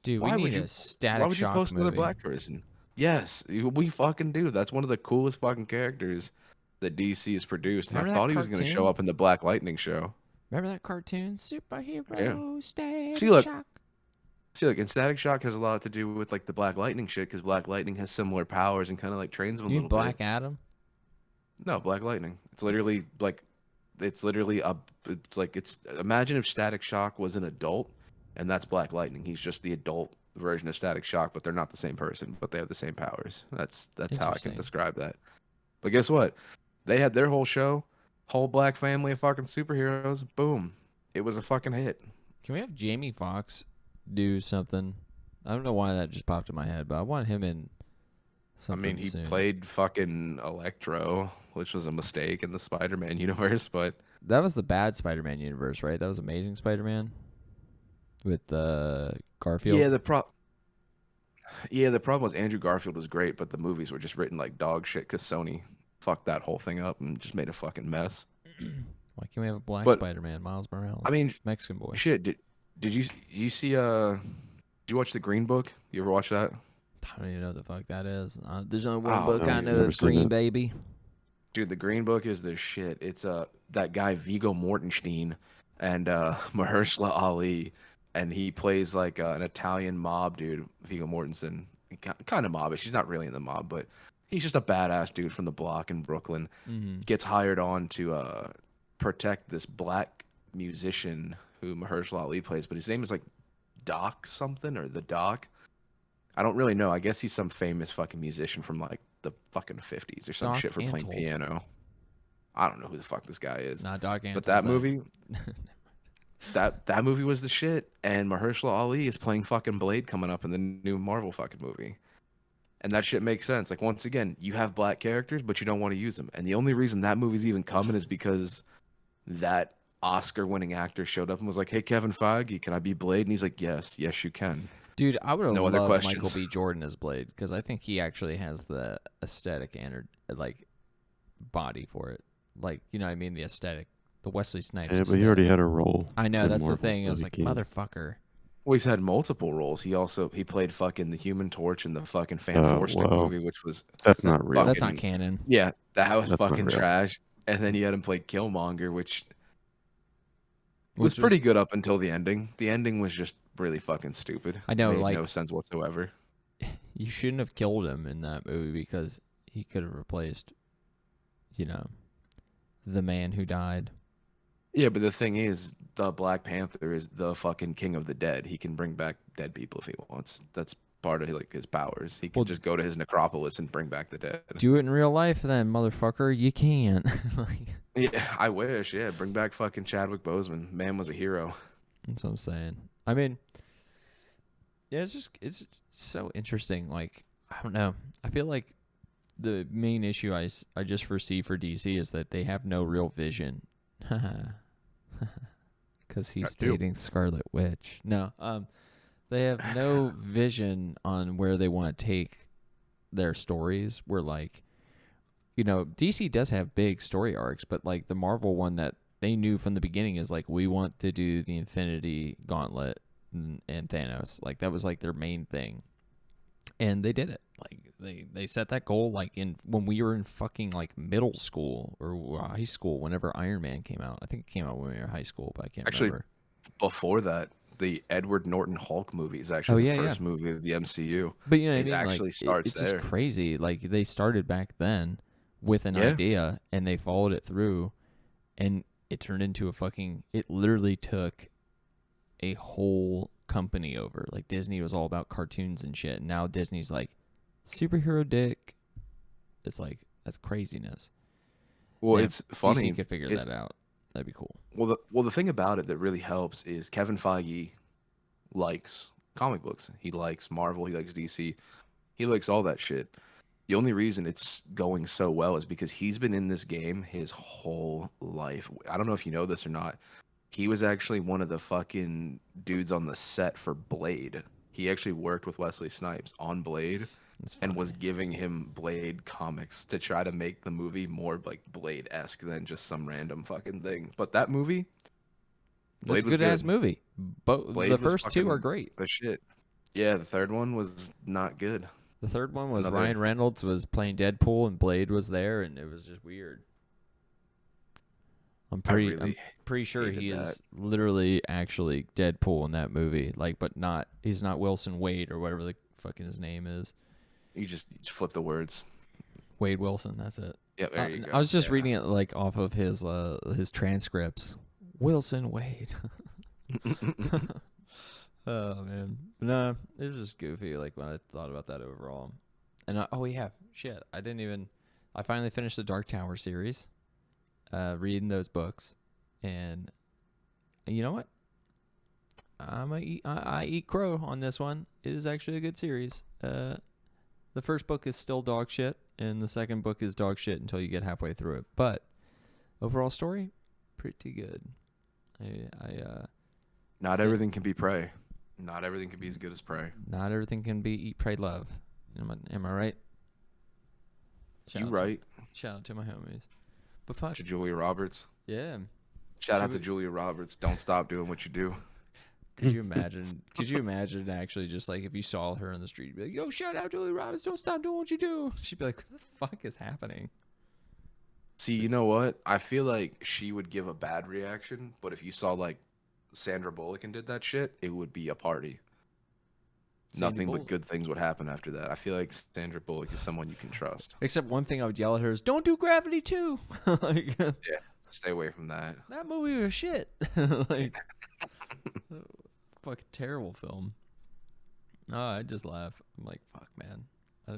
Dude, Why we would need you? a Static Why would you Shock post another movie. black person? Yes, we fucking do. That's one of the coolest fucking characters that DC has produced. And Remember I that thought he was going to show cartoon? up in the Black Lightning show. Remember that cartoon? Superhero Yeah. Static See, look, Shock. and Static Shock has a lot to do with like the Black Lightning shit because Black Lightning has similar powers and kind of like trains him a You mean little Black bit. Adam? No, Black Lightning. It's literally like, it's literally a, it's like it's. Imagine if Static Shock was an adult, and that's Black Lightning. He's just the adult version of Static Shock, but they're not the same person, but they have the same powers. That's how I can Interesting. describe that. But guess what? They had their whole show, whole black family of fucking superheroes. Boom, it was a fucking hit. Can we have Jamie Foxx do something? I don't know why that just popped in my head, but I want him in something I mean, he soon. played fucking Electro, which was a mistake in the Spider-Man universe, but That was the bad Spider-Man universe, right? That was Amazing Spider-Man with Garfield. yeah, the problem was Andrew Garfield was great, but the movies were just written like dog shit because Sony fucked that whole thing up and just made a fucking mess. Why can't we have a black But- Spider-Man, Miles Morales? I mean, Mexican boy. shit. Did you see did you watch the Green Book? You ever watch that? I don't even know what the fuck that is. There's only one Oh, book no, I you've know. never It's seen Green it. Baby. Dude, the Green Book is the shit. It's that guy Viggo Mortenstein and Mahershala Ali, and he plays like an Italian mob dude. Viggo Mortensen, kind of mobbish. He's not really in the mob, but he's just a badass dude from the block in Brooklyn. Mm-hmm. Gets hired on to protect this black musician who Mahershala Ali plays, but his name is like Doc something or the Doc. I don't really know. I guess he's some famous fucking musician from like the fucking 50s or some Doc shit for playing Antle. piano. I don't know who the fuck this guy is. Not Doc Antle's But that movie, that movie was the shit. And Mahershala Ali is playing fucking Blade coming up in the new Marvel fucking movie. And that shit makes sense. Like, once again, you have black characters, but you don't want to use them. And the only reason that movie's even coming is because that Oscar-winning actor showed up and was like, "Hey, Kevin Feige, can I be Blade?" And he's like, "Yes, yes, you can." Dude, I would have No other loved questions. Michael B. Jordan as Blade because I think he actually has the aesthetic and like body for it. Like, you know what I mean? The aesthetic. The Wesley Snipes Yeah, but aesthetic. he already had a role. I know, in that's the Marvel, thing. so I was he like, can't- motherfucker. Well, he's had multiple roles. He played fucking the Human Torch in the fucking Fan Four Stick well, movie, which was That's that not real. That's not fucking- canon. Yeah, that was That's not fucking real. trash. And then you had him play Killmonger, which was Which pretty good up until the ending. The ending was just really fucking stupid. I know, Made like- no sense whatsoever. You shouldn't have killed him in that movie because he could have replaced, you know, the man who died. Yeah, but the thing is, the Black Panther is the fucking king of the dead. He can bring back dead people if he wants. That's part of like his powers. He can Well- just go to his necropolis and bring back the dead. Do it in real life then, motherfucker. You can't. Like, Yeah, I wish. Yeah, bring back fucking Chadwick Boseman. Man was a hero. that's what I'm saying. I mean, yeah, it's so interesting. Like, I don't know. I feel like the main issue I just foresee for DC is that they have no real vision. Because he's dating Scarlet Witch. No, they have no vision on where they want to take their stories. Where like, DC does have big story arcs, but like the Marvel one that they knew from the beginning is like, we want to do the Infinity Gauntlet and Thanos. Like that was like their main thing, and they did it. Like they set that goal like when we were in fucking like middle school or high school. Whenever Iron Man came out, I think it came out when we were in high school, but I can't remember. Before that, the Edward Norton Hulk movie is actually the first movie of the MCU. But you know what I it mean? actually like, starts it's there. Just crazy. Like they started back then with an idea and they followed it through, and it turned into it literally took a whole company over. Like Disney was all about cartoons and shit. And now Disney's like superhero dick. It's like, that's craziness. Well, And it's if funny. DC could figure that out, that'd be cool. Well, the thing about it that really helps is Kevin Feige likes comic books. He likes Marvel. He likes DC. He likes all that shit. The only reason it's going so well is because he's been in this game his whole life. I don't know if you know this or not. He was actually one of the fucking dudes on the set for Blade. He actually worked with Wesley Snipes on Blade and was giving him Blade comics to try to make the movie more like Blade-esque than just some random fucking thing. But that movie, Blade was a good ass movie. But the first two are great. The shit. Yeah, the third one was not good. The third one was Ryan Reynolds was playing Deadpool and Blade was there, and it was just weird. I'm pretty sure he is literally actually Deadpool in that movie. Like, but he's not Wilson Wade or whatever the fucking his name is. You just flip the words. Wade Wilson, that's it. Yeah, there you go. I was just reading it like off of his transcripts. Wilson Wade. Oh man, no, it's just goofy. Like when I thought about that overall, and I finally finished the Dark Tower series, reading those books, and you know what? I eat crow on this one. It is actually a good series. The first book is still dog shit, and the second book is dog shit until you get halfway through it. But overall story, pretty good. Not everything can be Prey. Not everything can be as good as Prey. Not everything can be Eat, Pray, Love. Am I right? You right. Shout out to my homies. But fuck. To Julia Roberts. Yeah. Shout out to Julia Roberts. Don't stop doing what you do. Could you imagine? Could you imagine actually just like if you saw her in the street, you'd be like, "Yo, shout out Julia Roberts! Don't stop doing what you do." She'd be like, "What the fuck is happening?" See, you know what? I feel like she would give a bad reaction, but if you saw like Sandra Bullock and did that shit, it would be a party. Nothing but good things would happen after that. I feel like Sandra Bullock is someone you can trust. Except one thing I would yell at her is, "Don't do Gravity 2." Like, yeah, stay away from that. That movie was shit. Like, fucking terrible film. Oh, I just laugh. I'm like, fuck, man. My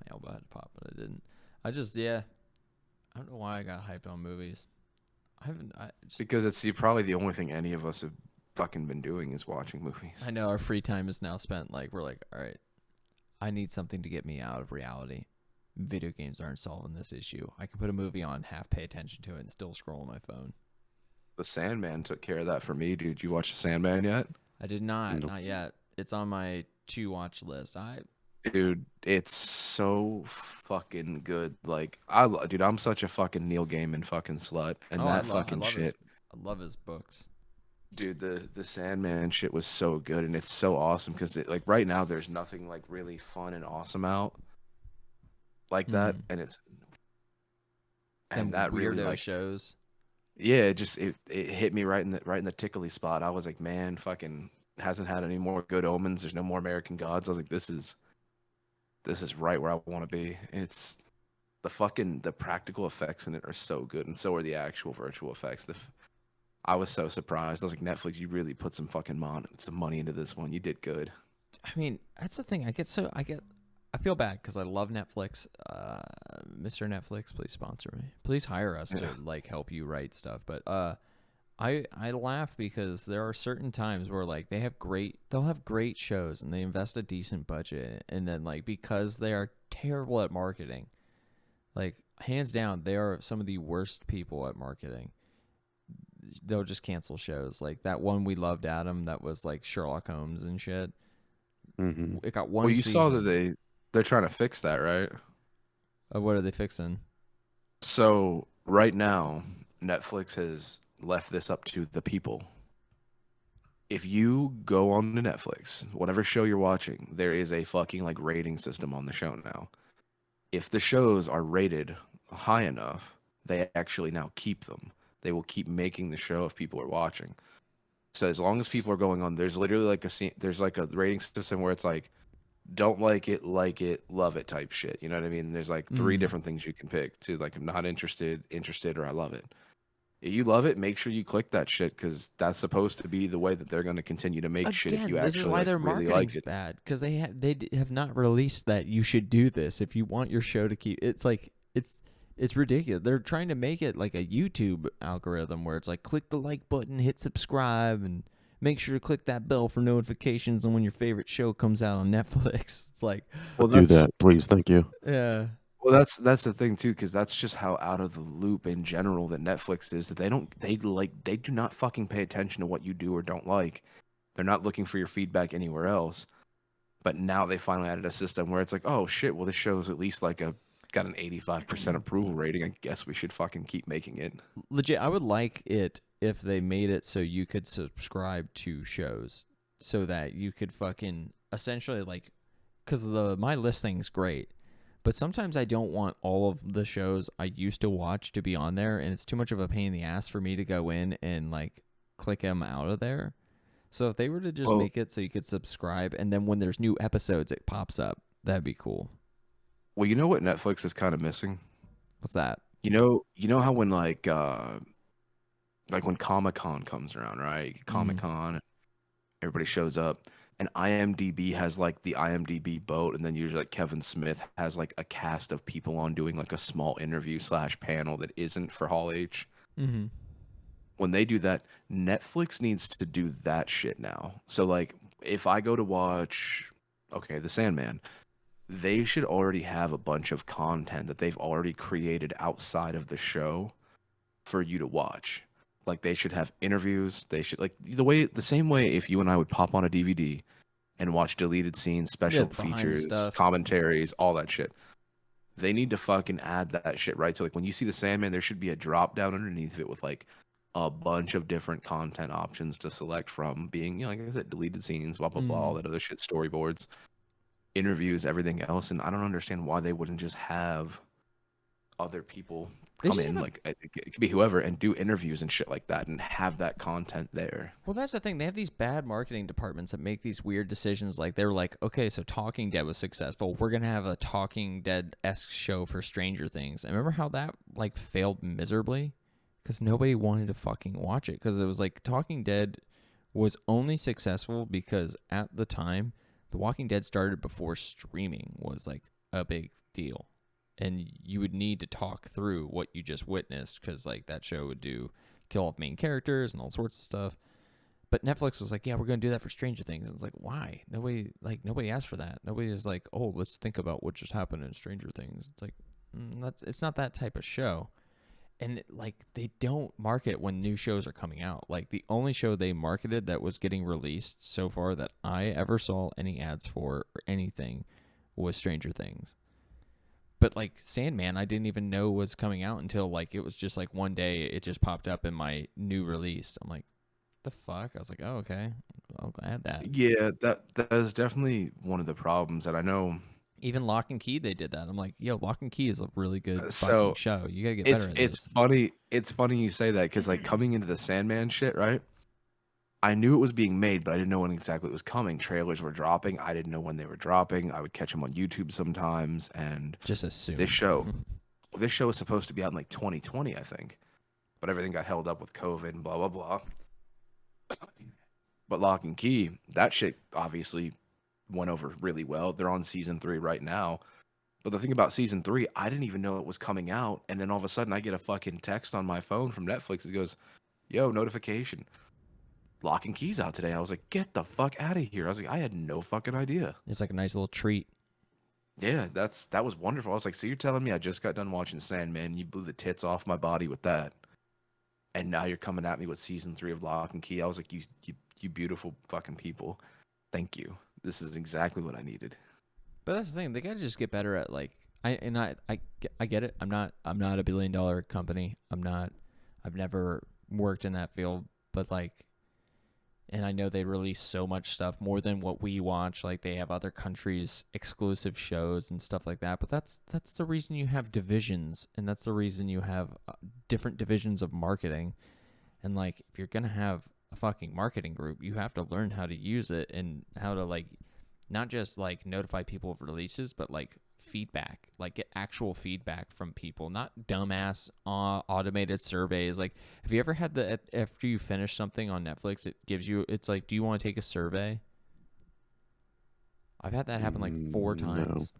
elbow had to pop, but I didn't. I don't know why I got hyped on movies. Because it's probably the only thing any of us have fucking been doing is watching movies. I know our free time is now spent. Like, we're like, all right, I need something to get me out of reality. Video games aren't solving this issue. I can put a movie on, half pay attention to it, and still scroll on my phone. The Sandman took care of that for me, dude. Did you watch The Sandman yet? I did not. Nope. Not yet. It's on my to-watch list. Dude, it's so fucking good. Like, dude, I'm such a fucking Neil Gaiman fucking slut, and I love his books. Dude, the Sandman shit was so good, and it's so awesome because like right now there's nothing like really fun and awesome out like that, and that weirdo really like shows. Yeah, it hit me right in the tickly spot. I was like, man, fucking hasn't had any more Good Omens. There's no more American Gods. I was like, this is right where I want to be. It's the practical effects in it are so good, and so are the actual virtual effects. I was so surprised. I was like, Netflix, you really put some fucking some money into this one. You did good. I mean, that's the thing. I feel bad because I love Netflix. Mr. Netflix, please sponsor me. Please hire us to like help you write stuff. But I laugh because there are certain times where like they'll have great shows and they invest a decent budget, and then like because they are terrible at marketing, like hands down they are some of the worst people at marketing. They'll just cancel shows. Like that one we loved, Adam, that was like Sherlock Holmes and shit. Mm-hmm. It got one Well, you saw that season. they're trying to fix that, right? What are they fixing? So right now, Netflix has left this up to the people. If you go on to Netflix, whatever show you're watching, there is a fucking like rating system on the show now. If the shows are rated high enough, they actually now keep them. They will keep making the show if people are watching. So as long as people are going on, there's literally like there's like a rating system where it's like don't like it, love it type shit. You know what I mean? There's like three different things you can pick to like I'm not interested, interested, or I love it. If you love it, make sure you click that shit because that's supposed to be the way that they're going to continue to make shit if you This is actually why like, their really marketing's like it. bad, because have not released that you should do this if you want your show to keep. It's like it's ridiculous. They're trying to make it like a YouTube algorithm where it's like click the like button, hit subscribe, and make sure to click that bell for notifications on when your favorite show comes out on Netflix. It's like, Well, Do that, please. Thank you. yeah. Well, that's the thing too, because that's just how out of the loop in general that Netflix is. That they do not fucking pay attention to what you do or don't like. They're not looking for your feedback anywhere else. But now they finally added a system where it's like, oh shit, well this show's at least like got an 85% approval rating. I guess we should fucking keep making it. Legit, I would like it if they made it so you could subscribe to shows, so that you could fucking essentially like, because my listing's great, but sometimes I don't want all of the shows I used to watch to be on there, and it's too much of a pain in the ass for me to go in and like click them out of there. So if they were to just Well, make it so you could subscribe, and then when there's new episodes, it pops up, that'd be cool. well, you know what Netflix is kind of missing? What's that? You know how when like when Comic-Con comes around, right? Comic-Con, everybody shows up, and IMDb has like the IMDb boat, and then usually like Kevin Smith has like a cast of people on doing like a small interview / panel that isn't for Hall H. Mm-hmm. When they do that, Netflix needs to do that shit now. So like if I go to watch, okay, The Sandman, they should already have a bunch of content that they've already created outside of the show for you to watch. Like they should have interviews. They should like the same way if you and I would pop on a DVD and watch deleted scenes, special behind the features, stuff. commentaries, all that shit. They need to fucking add that shit, right? So like when you see the Sandman, there should be a drop down underneath it with like a bunch of different content options to select from, being, you know, like I said, deleted scenes, blah blah blah, all that other shit, storyboards, interviews, everything else. And I don't understand why they wouldn't just have other people They come should in, have- like it could be whoever, and do interviews and shit like that, and have that content there. Well, that's the thing. They have these bad marketing departments that make these weird decisions. Like they're like, okay, so Talking Dead was successful. We're gonna have a Talking Dead-esque show for Stranger Things. And remember how that like failed miserably? Because nobody wanted to fucking watch it. Because it was like Talking Dead was only successful because at the time, The Walking Dead started before streaming was like a big deal. And you would need to talk through what you just witnessed, because like that show would kill off main characters and all sorts of stuff. But Netflix was like, yeah, we're going to do that for Stranger Things. And it's like, why? Nobody asked for that. Nobody is like, oh, let's think about what just happened in Stranger Things. It's like, it's not that type of show. And like they don't market when new shows are coming out. Like the only show they marketed that was getting released so far that I ever saw any ads for or anything was Stranger Things. But like Sandman, I didn't even know was coming out until like it was just like one day it just popped up in my new release. I'm like, the fuck? I was like, oh, okay, I'll add that. Yeah, that is definitely one of the problems that I know. Even Lock and Key, they did that. I'm like, yo, Lock and Key is a really good So fucking show. You gotta get better at it's this. funny. It's funny you say that because like coming into the Sandman shit, right? I knew it was being made, but I didn't know when exactly it was coming. Trailers were dropping. I didn't know when they were dropping. I would catch them on YouTube sometimes, and Just assume this show was supposed to be out in like 2020, I think, but everything got held up with COVID and blah blah blah. But Lock and Key, that shit obviously went over really well. They're on season 3 right now. But the thing about season 3, I didn't even know it was coming out, and then all of a sudden I get a fucking text on my phone from Netflix that goes, yo, notification. Lock and Key's out today. I was like, get the fuck out of here. I was like, I had no fucking idea. It's like a nice little treat. Yeah, that was wonderful. I was like, so you're telling me I just got done watching Sandman, you blew the tits off my body with that, and now you're coming at me with season 3 of Lock and Key. I was like, you beautiful fucking people. Thank you. This is exactly what I needed. But that's the thing. They gotta just get better at like. I get it. I'm not a $1 billion company. I've never worked in that field, but like. And I know they release so much stuff more than what we watch. Like they have other countries' exclusive shows and stuff like that. But that's the reason you have divisions, and that's the reason you have different divisions of marketing. And like if you're gonna have a fucking marketing group, you have to learn how to use it and how to like not just like notify people of releases, but like feedback, like get actual feedback from people, not dumbass automated surveys. Like have you ever had after you finish something on Netflix, it gives you, it's like, do you want to take a survey? I've had that happen like 4 times.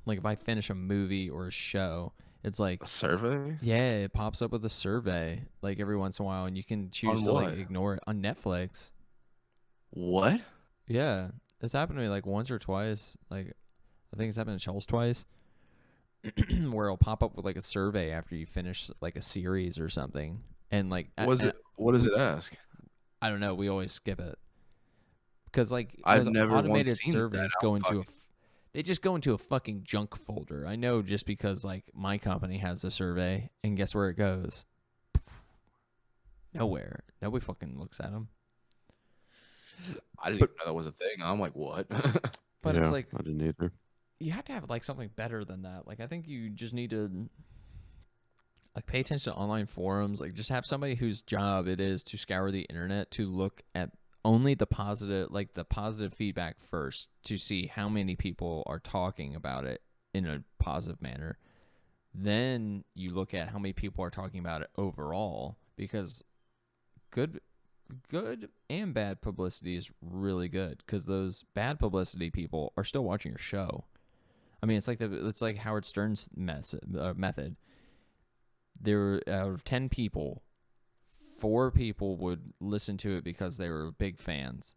Like if I finish a movie or a show, it's like a survey. Yeah, it pops up with a survey like every once in a while, and you can choose to like ignore it on Netflix. What? Yeah, it's happened to me like once or twice. Like I think it's happened to Charles twice, where it'll pop up with like a survey after you finish like a series or something, and like what does it ask? I don't know. We always skip it because like I've never automated seen surveys go into they just go into a fucking junk folder. I know just because like my company has a survey, and guess where it goes? Nowhere. Nobody fucking looks at them. I didn't even know that was a thing. I'm like, what? But it's like I didn't either. You have to have like something better than that. Like I think you just need to like pay attention to online forums. Like just have somebody whose job it is to scour the internet to look at only the positive, like the positive feedback first, to see how many people are talking about it in a positive manner. Then you look at how many people are talking about it overall, because good and bad publicity is really good, because those bad publicity people are still watching your show. I mean, it's like Howard Stern's method. There were, out of 10 people, 4 people would listen to it because they were big fans.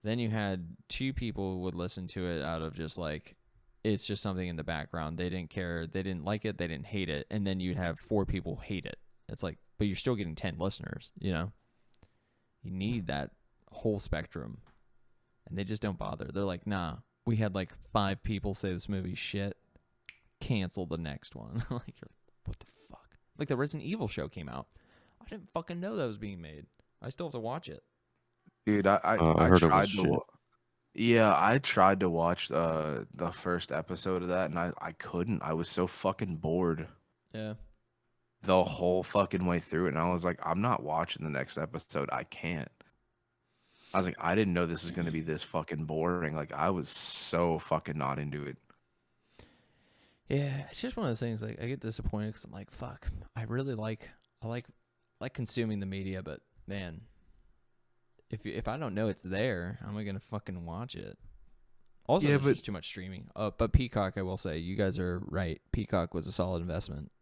Then you had 2 people who would listen to it out of just like, it's just something in the background. They didn't care. They didn't like it. They didn't hate it. And then you'd have 4 people hate it. It's like, but you're still getting 10 listeners, you know? You need that whole spectrum. And they just don't bother. They're like, nah, we had like 5 people say this movie's shit. Cancel the next one. Like, you're like, what the fuck? Like the Resident Evil show came out. I didn't fucking know that was being made. I still have to watch it. Dude, I heard it tried was to. shit. Yeah, I tried to watch the first episode of that, and I couldn't. I was so fucking bored Yeah. the whole fucking way through it, and I was like, I'm not watching the next episode. I can't. I was like, I didn't know this was gonna be this fucking boring. Like, I was so fucking not into it. Yeah, it's just one of those things. Like I get disappointed because I'm like, fuck. I like consuming the media, but man, if I don't know it's there, how am I gonna fucking watch it? Also, Yeah, there's just too much streaming. But Peacock, I will say, you guys are right. Peacock was a solid investment.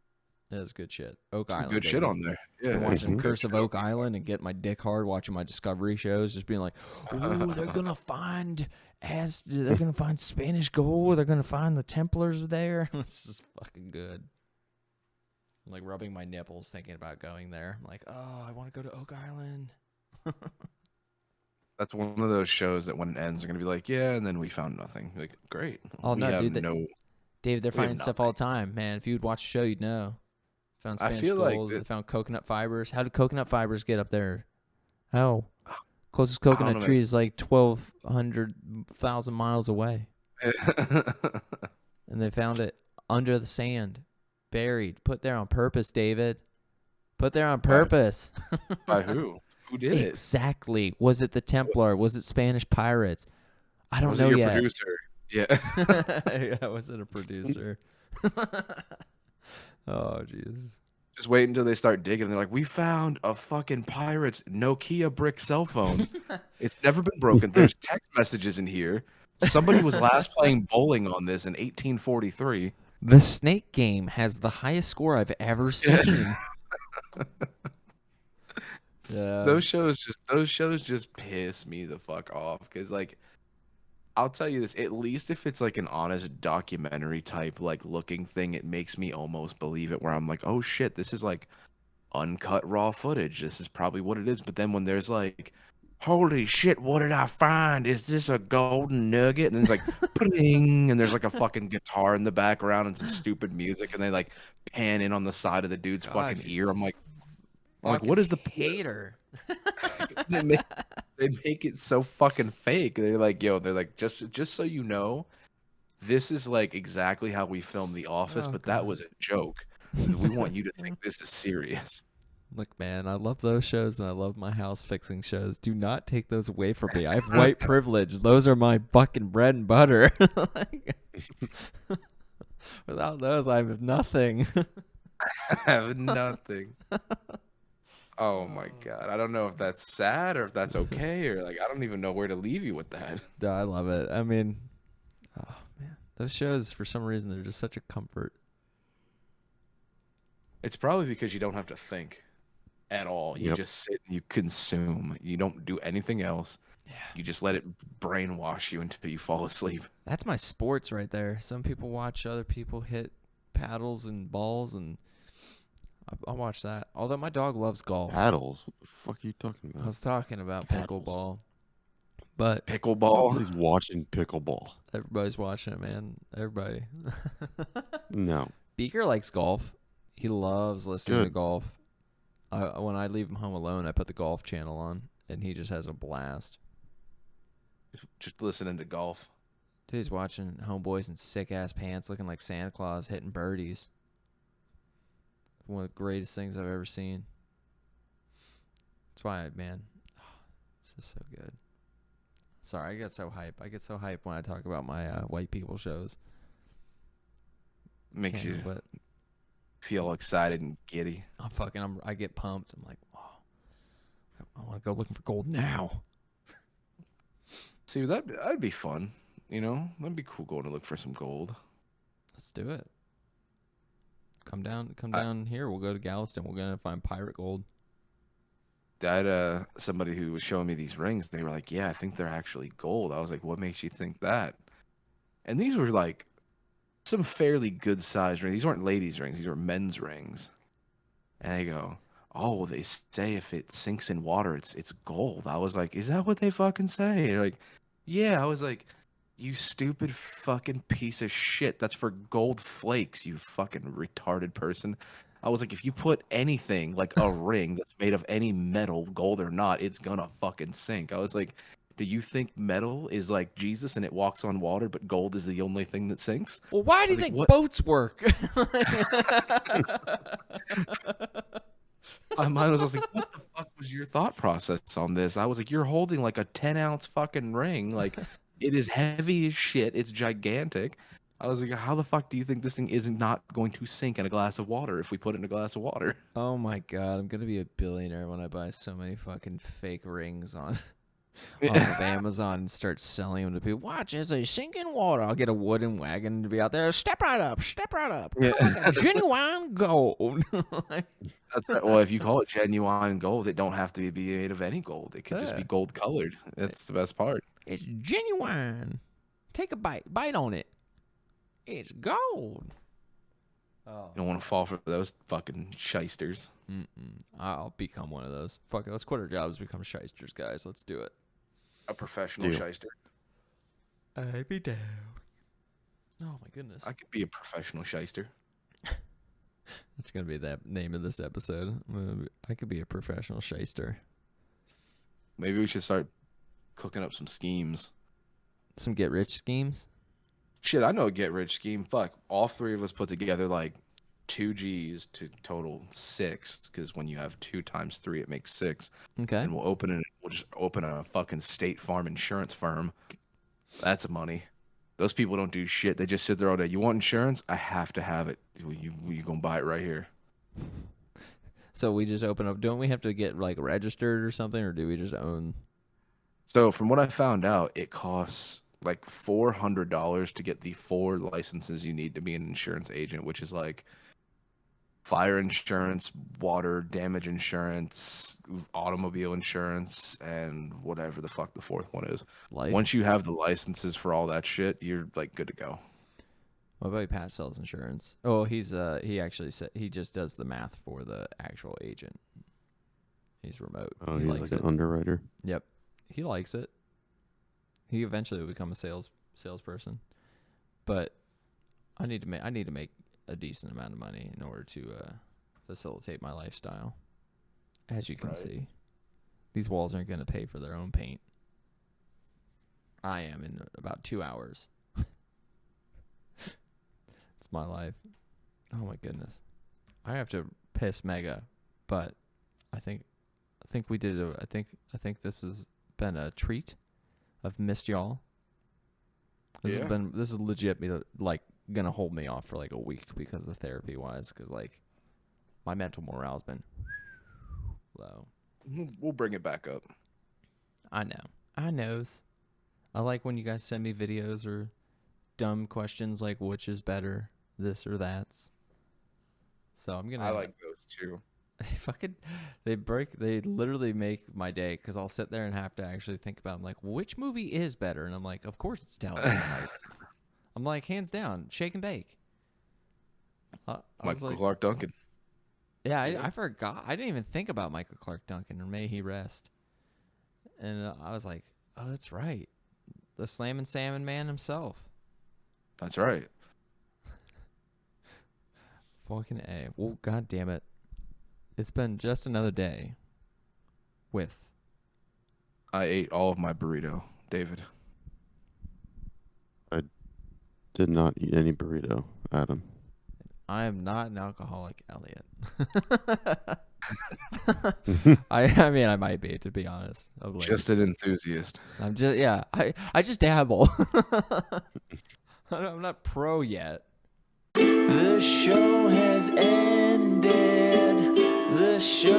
It is good shit. Oak Some Island, good shit baby. on there. Yeah, I'm watching some good Curse shit of on Oak Peacock. Island and get my dick hard watching my Discovery shows, just being like, "Ooh, they're gonna find Spanish gold. They're gonna find the Templars there." It's just fucking good. I'm like rubbing my nipples thinking about going there. I'm like, "Oh, I want to go to Oak Island." That's one of those shows that when it ends, they're gonna be like, yeah, and then we found nothing. Like, great. Oh We no, have dude! no. David, they're we have finding stuff all the time, man. If you'd watch the show, you'd know. Found I Spanish feel like gold. it- They found coconut fibers. How did coconut fibers get up there? How? Closest I don't coconut know, tree is like 1,200,000 miles away. And they found it under the sand, buried, put there on purpose, David. Put there on purpose. By who? Who did it? Exactly. Was it the Templar? Was it Spanish pirates? I don't Was know it your yet. producer? Yeah. Yeah, was it a producer? Oh, jeez. Just wait until they start digging. They're like, we found a fucking pirate's Nokia brick cell phone. It's never been broken. There's text messages in here. Somebody was last playing bowling on this in 1843. The Snake game has the highest score I've ever seen. Yeah. those shows just piss me the fuck off because like I'll tell you this, at least if it's like an honest documentary type like looking thing, it makes me almost believe it where I'm like, oh shit, this is like uncut raw footage. This is probably what it is. But then when there's like, holy shit, what did I find? Is this a golden nugget? And then it's like, pling, and there's like a fucking guitar in the background and some stupid music, and they like pan in on the side of the dude's God, fucking you're ear. I'm just like, what is the hater? they make they make it so fucking fake. They're like, yo, they're like, just so you know, this is like exactly how we filmed The Office, Oh, but that God. was a joke. We want you to think this is serious. Look, man, I love those shows and I love my house fixing shows. Do not take those away from me. I have white privilege. Those are my fucking bread and butter. Like, without those, I have nothing. I have nothing. Oh my god. I don't know if that's sad or if that's okay or like I don't even know where to leave you with that. Duh, I love it. I mean, oh man, those shows for some reason they're just such a comfort. It's probably because you don't have to think at all. You Yep. just sit and you consume. You don't do anything else. Yeah. You just let it brainwash you until you fall asleep. That's my sports right there. Some people watch other people hit paddles and balls, and I'll watch that. Although my dog loves golf. Paddles? What the fuck are you talking I about? was talking about Paddles. pickleball, but Pickleball. Nobody's watching pickleball. everybody's watching it, man. Everybody. No. Beaker likes golf. He loves listening to Good. golf. When I leave him home alone, I put the golf channel on, and he just has a blast. Just listening to golf. Dude, he's watching homeboys in sick-ass pants looking like Santa Claus hitting birdies. One of the greatest things I've ever seen. That's why, man, this is so good. Sorry, I get so hype. I get so hype when I talk about my white people shows. Makes Can't you help it. feel excited and giddy. I get pumped. I'm like, wow, I want to go looking for gold now. See, that'd be fun. You know, that'd be cool going to look for some gold. Let's do it. Come down here. We'll go to Galveston. We're gonna find pirate gold. I had somebody who was showing me these rings. They were like, "Yeah, I think they're actually gold." I was like, "What makes you think that?" And these were like some fairly good sized rings. These weren't ladies' rings. These were men's rings. And they go, "Oh, well, they say if it sinks in water, it's gold." I was like, "Is that what they fucking say?" They're like, "Yeah." I was like, "You stupid fucking piece of shit. That's for gold flakes, you fucking retarded person." I was like, if you put anything like a ring that's made of any metal, gold or not, it's gonna fucking sink. I was like, do you think metal is like Jesus and it walks on water, but gold is the only thing that sinks? Well, why do you like, think what? boats work? My mind was just like, what the fuck was your thought process on this? I was like, you're holding like a 10-ounce fucking ring. Like, it is heavy as shit. It's gigantic. I was like, how the fuck do you think this thing is not going to sink in a glass of water if we put it in a glass of water? Oh my god, I'm gonna be a billionaire when I buy so many fucking fake rings on off of Amazon and start selling them to people. Watch as they sink in water. I'll get a wooden wagon to be out there. Step right up, step right up. Yeah. Genuine gold. Like, That's right. Well, if you call it genuine gold, it don't have to be made of any gold. It could just be Yeah. gold colored. That's the best part. it's genuine. Take a bite on it. It's gold. Oh. You don't want to fall for those fucking shysters. I'll become one of those. Fuck it. Let's quit our jobs, become shysters, guys. Let's do it. A professional Deal. shyster. I'd be down. Oh my goodness. I could be a professional shyster. That's gonna be that name of this episode. I could be a professional shyster. Maybe we should start cooking up some schemes. Some get rich schemes. Shit, I know a get rich scheme. Fuck, all three of us put together like 2 G's to total 6. Because when you have 2 times 3, it makes 6. Okay. And we'll just open a fucking State Farm insurance firm. That's money. Those people don't do shit. They just sit there all day. You want insurance? I have to have it. You gonna buy it right here. So we just open up. Don't we have to get like registered or something, or do we just own? So from what I found out, it costs like $400 to get the 4 licenses you need to be an insurance agent, which is like fire insurance, water damage insurance, automobile insurance, and whatever the fuck the fourth one is. Life. Once you have the licenses for all that shit, you're like good to go. My buddy Pat sells insurance. Oh, he actually said he just does the math for the actual agent. He's remote. Oh, he he's likes like it. an underwriter. Yep, he likes it. He eventually will become a salesperson, but I need to make a decent amount of money in order to facilitate my lifestyle. As you can Right. see, these walls aren't going to pay for their own paint. I am in about 2 hours. It's my life. Oh my goodness. I have to piss mega, but I think we did. I think this has been a treat. I've missed y'all. This is legit like gonna hold me off for like a week because of therapy wise, because like my mental morale's been low. We'll bring it back up. I know. I knows. I like when you guys send me videos or dumb questions like which is better, this or that's. So I'm gonna. I like those too. They literally make my day because I'll sit there and have to actually think about. I'm like, which movie is better? And I'm like, of course it's Talladega Nights. I'm like, hands down, Shake and Bake. I was Michael like, Clark Duncan. yeah, I forgot. I didn't even think about Michael Clark Duncan, or may he rest. And I was like, oh, that's right, the Slammin' Salmon Man himself. That's right. Fucking A. Well, god damn it. It's been just another day with. I ate all of my burrito, David. Did not eat any burrito, Adam. I am not an alcoholic, Elliot. I mean, I might be, to be honest. Of late. Just an enthusiast. I'm just, yeah. I just dabble. I'm not pro yet. The show has ended. The show